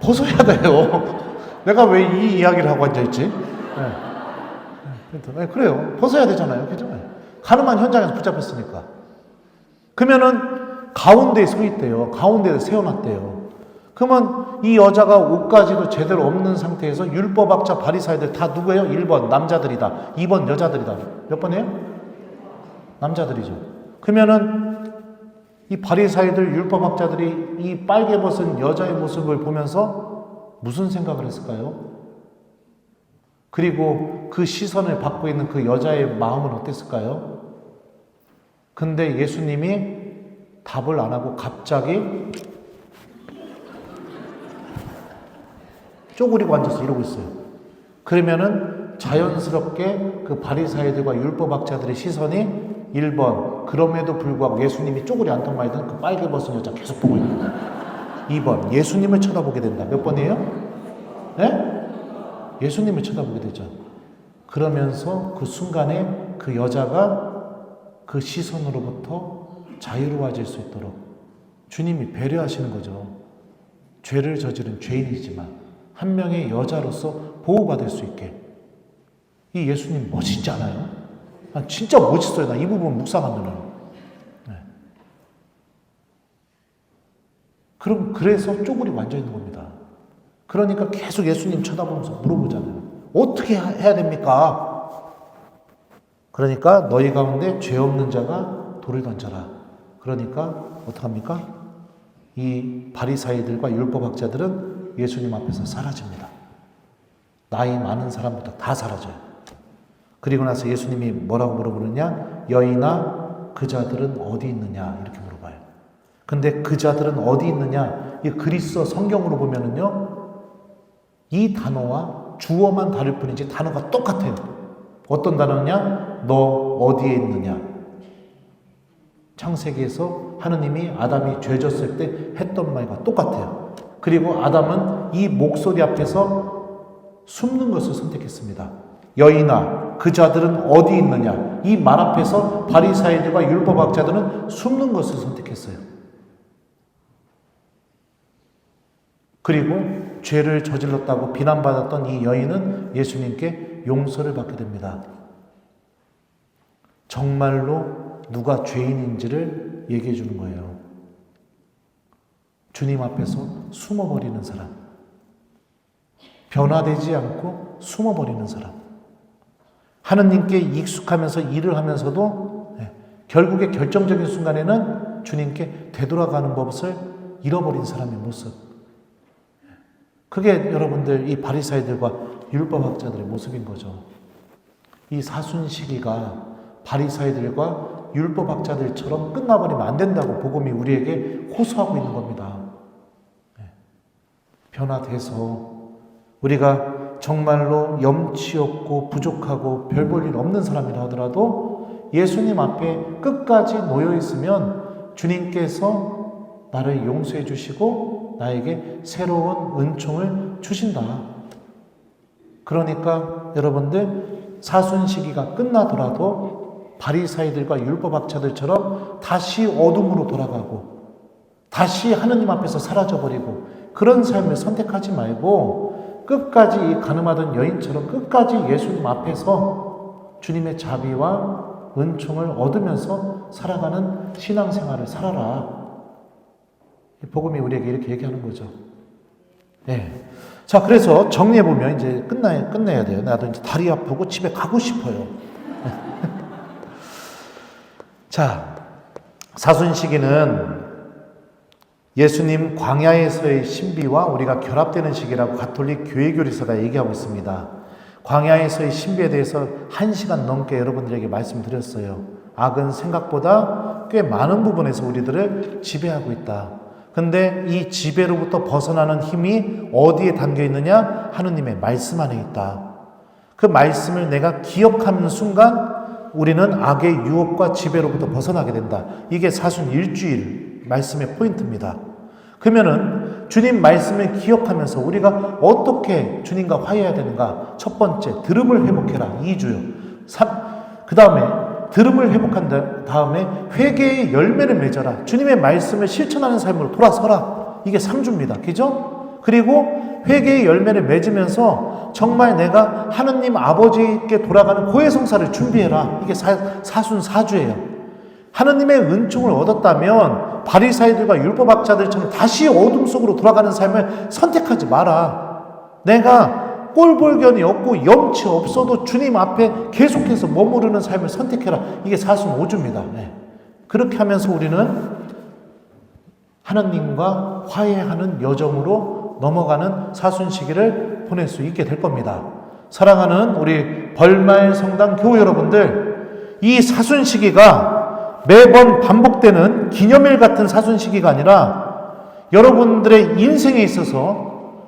Speaker 1: 벗어야 돼요. 내가 왜 이 이야기를 하고 앉아있지? 네, 그래요. 벗어야 되잖아요. 그죠? 가늠한 현장에서 붙잡혔으니까. 그러면은 가운데에 서 있대요. 가운데에 세워놨대요. 그러면 이 여자가 옷가지도 제대로 없는 상태에서 율법학자 바리사이들 다 누구예요? 1번 남자들이다. 2번 여자들이다. 몇 번이에요? 남자들이죠. 그러면은 이 바리사이들 율법학자들이 이 빨개 벗은 여자의 모습을 보면서 무슨 생각을 했을까요? 그리고 그 시선을 받고 있는 그 여자의 마음은 어땠을까요? 근데 예수님이 답을 안 하고 갑자기 쪼그리고 앉아서 이러고 있어요. 그러면은 자연스럽게 그 바리사이들과 율법학자들의 시선이 1번 그럼에도 불구하고 예수님이 쪼그리 앉던 말든 그 빨개 벗은 여자 계속 보고 있는 거예요. 2번 예수님을 쳐다보게 된다. 몇 번이에요? 네? 예수님을 쳐다보게 되죠. 그러면서 그 순간에 그 여자가 그 시선으로부터 자유로워질 수 있도록 주님이 배려하시는 거죠. 죄를 저지른 죄인이지만 한 명의 여자로서 보호받을 수 있게. 이 예수님 멋있지 않아요? 난 진짜 멋있어요. 나 이 부분 묵상하면은. 네. 그래서 쪼그리고 앉아있는 겁니다. 그러니까 계속 예수님 쳐다보면서 물어보잖아요. 어떻게 해야 됩니까? 그러니까 너희 가운데 죄 없는 자가 돌을 던져라. 그러니까 어떡합니까? 이 바리사이들과 율법학자들은 예수님 앞에서 사라집니다. 나이 많은 사람부터 다 사라져요. 그리고 나서 예수님이 뭐라고 물어보느냐? 여인아 그 자들은 어디 있느냐? 이렇게 물어봐요. 근데 그 자들은 어디 있느냐? 이 그리스어 성경으로 보면은요, 이 단어와 주어만 다를 뿐이지 단어가 똑같아요. 어떤 단어냐? 너 어디에 있느냐? 창세기에서 하느님이 아담이 죄졌을 때 했던 말과 똑같아요. 그리고 아담은 이 목소리 앞에서 숨는 것을 선택했습니다. 여인아 그 자들은 어디 있느냐? 이 말 앞에서 바리사이들과 율법학자들은 숨는 것을 선택했어요. 그리고 죄를 저질렀다고 비난받았던 이 여인은 예수님께 용서를 받게 됩니다. 정말로 누가 죄인인지를 얘기해 주는 거예요. 주님 앞에서 숨어버리는 사람. 변화되지 않고 숨어버리는 사람. 하느님께 익숙하면서 일을 하면서도 결국에 결정적인 순간에는 주님께 되돌아가는 법을 잃어버린 사람의 모습. 그게 여러분들 이 바리사이들과 율법학자들의 모습인 거죠. 이 사순 시기가 바리사이들과 율법학자들처럼 끝나버리면 안 된다고 복음이 우리에게 호소하고 있는 겁니다. 변화돼서 우리가 정말로 염치 없고 부족하고 별 볼 일 없는 사람이라 하더라도 예수님 앞에 끝까지 놓여 있으면 주님께서 나를 용서해 주시고 나에게 새로운 은총을 주신다. 그러니까 여러분들 사순 시기가 끝나더라도 바리사이들과 율법학자들처럼 다시 어둠으로 돌아가고 다시 하느님 앞에서 사라져버리고 그런 삶을 선택하지 말고 끝까지 이 가늠하던 여인처럼 끝까지 예수님 앞에서 주님의 자비와 은총을 얻으면서 살아가는 신앙생활을 살아라. 복음이 우리에게 이렇게 얘기하는 거죠. 네. 자, 그래서 정리해보면 이제 끝내야 돼요. 나도 이제 다리 아프고 집에 가고 싶어요. 자, 사순시기는 예수님 광야에서의 신비와 우리가 결합되는 시기라고 가톨릭 교회교리서가 얘기하고 있습니다. 광야에서의 신비에 대해서 1시간 넘게 여러분들에게 말씀드렸어요. 악은 생각보다 꽤 많은 부분에서 우리들을 지배하고 있다. 근데 이 지배로부터 벗어나는 힘이 어디에 담겨 있느냐? 하느님의 말씀 안에 있다. 그 말씀을 내가 기억하는 순간 우리는 악의 유혹과 지배로부터 벗어나게 된다. 이게 사순 일주일 말씀의 포인트입니다. 그러면은 주님 말씀을 기억하면서 우리가 어떻게 주님과 화해해야 되는가? 첫 번째, 들음을 회복해라. 2주요. 그 다음에 들음을 회복한 다음에 회개의 열매를 맺어라. 주님의 말씀을 실천하는 삶으로 돌아서라. 이게 3주입니다. 그죠? 그리고 회개의 열매를 맺으면서 정말 내가 하느님 아버지께 돌아가는 고해성사를 준비해라. 이게 사순 4주예요. 하느님의 은총을 얻었다면 바리사이들과 율법학자들처럼 다시 어둠 속으로 돌아가는 삶을 선택하지 마라. 내가 꼴볼견이 없고 염치 없어도 주님 앞에 계속해서 머무르는 삶을 선택해라. 이게 사순 5주입니다. 네. 그렇게 하면서 우리는 하느님과 화해하는 여정으로 넘어가는 사순 시기를 보낼 수 있게 될 겁니다. 사랑하는 우리 벌마을 성당 교우 여러분들, 이 사순 시기가 매번 반복되는 기념일 같은 사순 시기가 아니라 여러분들의 인생에 있어서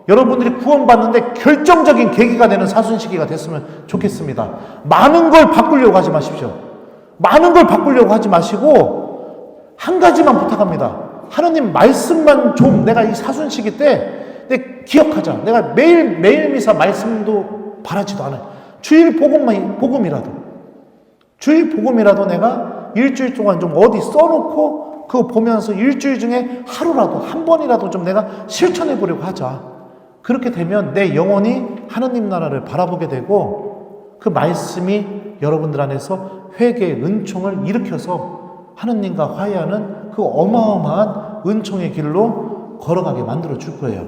Speaker 1: 여러분들이 구원받는데 결정적인 계기가 되는 사순 시기가 됐으면 좋겠습니다. 많은 걸 바꾸려고 하지 마십시오. 많은 걸 바꾸려고 하지 마시고 한 가지만 부탁합니다. 하느님 말씀만 좀 내가 이 사순 시기 때 기억하자. 내가 매일 미사 말씀도 바라지도 않아요. 주일 복음이라도 내가 일주일 동안 좀 어디 써놓고 그거 보면서 일주일 중에 하루라도 한 번이라도 좀 내가 실천해 보려고 하자. 그렇게 되면 내 영혼이 하느님 나라를 바라보게 되고 그 말씀이 여러분들 안에서 회개의 은총을 일으켜서 하느님과 화해하는 그 어마어마한 은총의 길로 걸어가게 만들어 줄 거예요.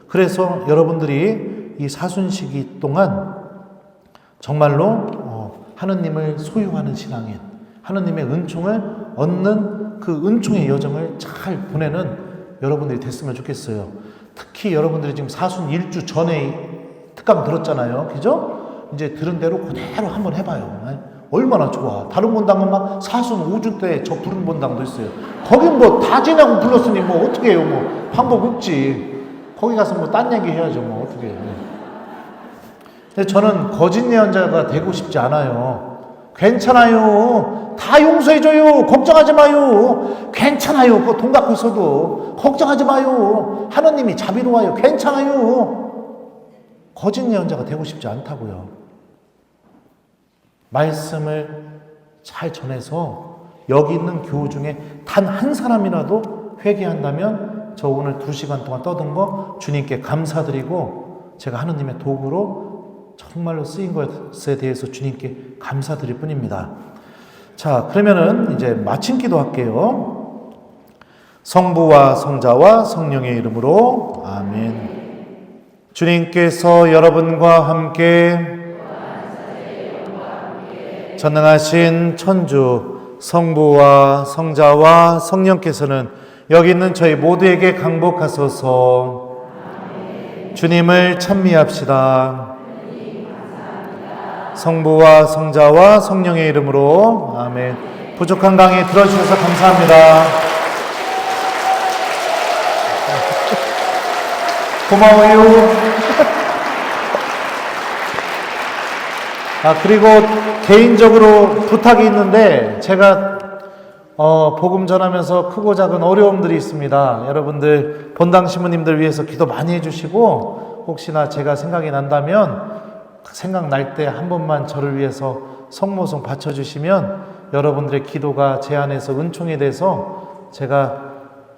Speaker 1: 그래서 여러분들이 이 사순 시기 동안 정말로 하느님을 소유하는 신앙인, 하느님의 은총을 얻는 그 은총의 여정을 잘 보내는 여러분들이 됐으면 좋겠어요. 특히 여러분들이 지금 사순 1주 전에 특강 들었잖아요. 그죠? 이제 들은 대로 그대로 한번 해봐요. 얼마나 좋아. 다른 본당은 막 사순 5주 때 저 부른 본당도 있어요. 거긴 뭐 다 지나고 불렀으니 뭐 어떻게 해요. 뭐 방법 없지. 거기 가서 뭐 딴 얘기 해야죠. 뭐 어떻게 해요. 근데 저는 거짓 예언자가 되고 싶지 않아요. 괜찮아요. 다 용서해줘요. 걱정하지 마요. 괜찮아요. 그거 돈 갖고 있어도 걱정하지 마요. 하느님이 자비로워요. 괜찮아요. 거짓 예언자가 되고 싶지 않다고요. 말씀을 잘 전해서 여기 있는 교우 중에 단 한 사람이라도 회개한다면 저 오늘 2시간 동안 떠든 거 주님께 감사드리고 제가 하느님의 도구로 정말로 쓰인 것에 대해서 주님께 감사드릴 뿐입니다. 자, 그러면은 이제 마침 기도할게요. 성부와 성자와 성령의 이름으로 아멘. 주님께서 여러분과 함께 전능하신 천주 성부와 성자와 성령께서는 여기 있는 저희 모두에게 강복하소서. 주님을 찬미합시다. 성부와 성자와 성령의 이름으로 아멘. 부족한 강의 들어주셔서 감사합니다. 고마워요. 그리고 개인적으로 부탁이 있는데 제가 복음 전하면서 크고 작은 어려움들이 있습니다. 여러분들 본당 신부님들 위해서 기도 많이 해주시고 혹시나 제가 생각이 난다면 생각날 때 한 번만 저를 위해서 성모송 바쳐주시면 여러분들의 기도가 제 안에서 은총이 돼서 제가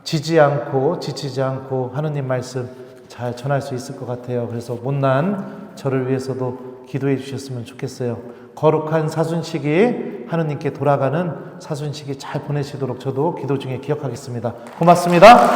Speaker 1: 지치지 않고 하느님 말씀 잘 전할 수 있을 것 같아요. 그래서 못난 저를 위해서도 기도해 주셨으면 좋겠어요. 거룩한 사순시기 하느님께 돌아가는 사순시기 잘 보내시도록 저도 기도 중에 기억하겠습니다. 고맙습니다.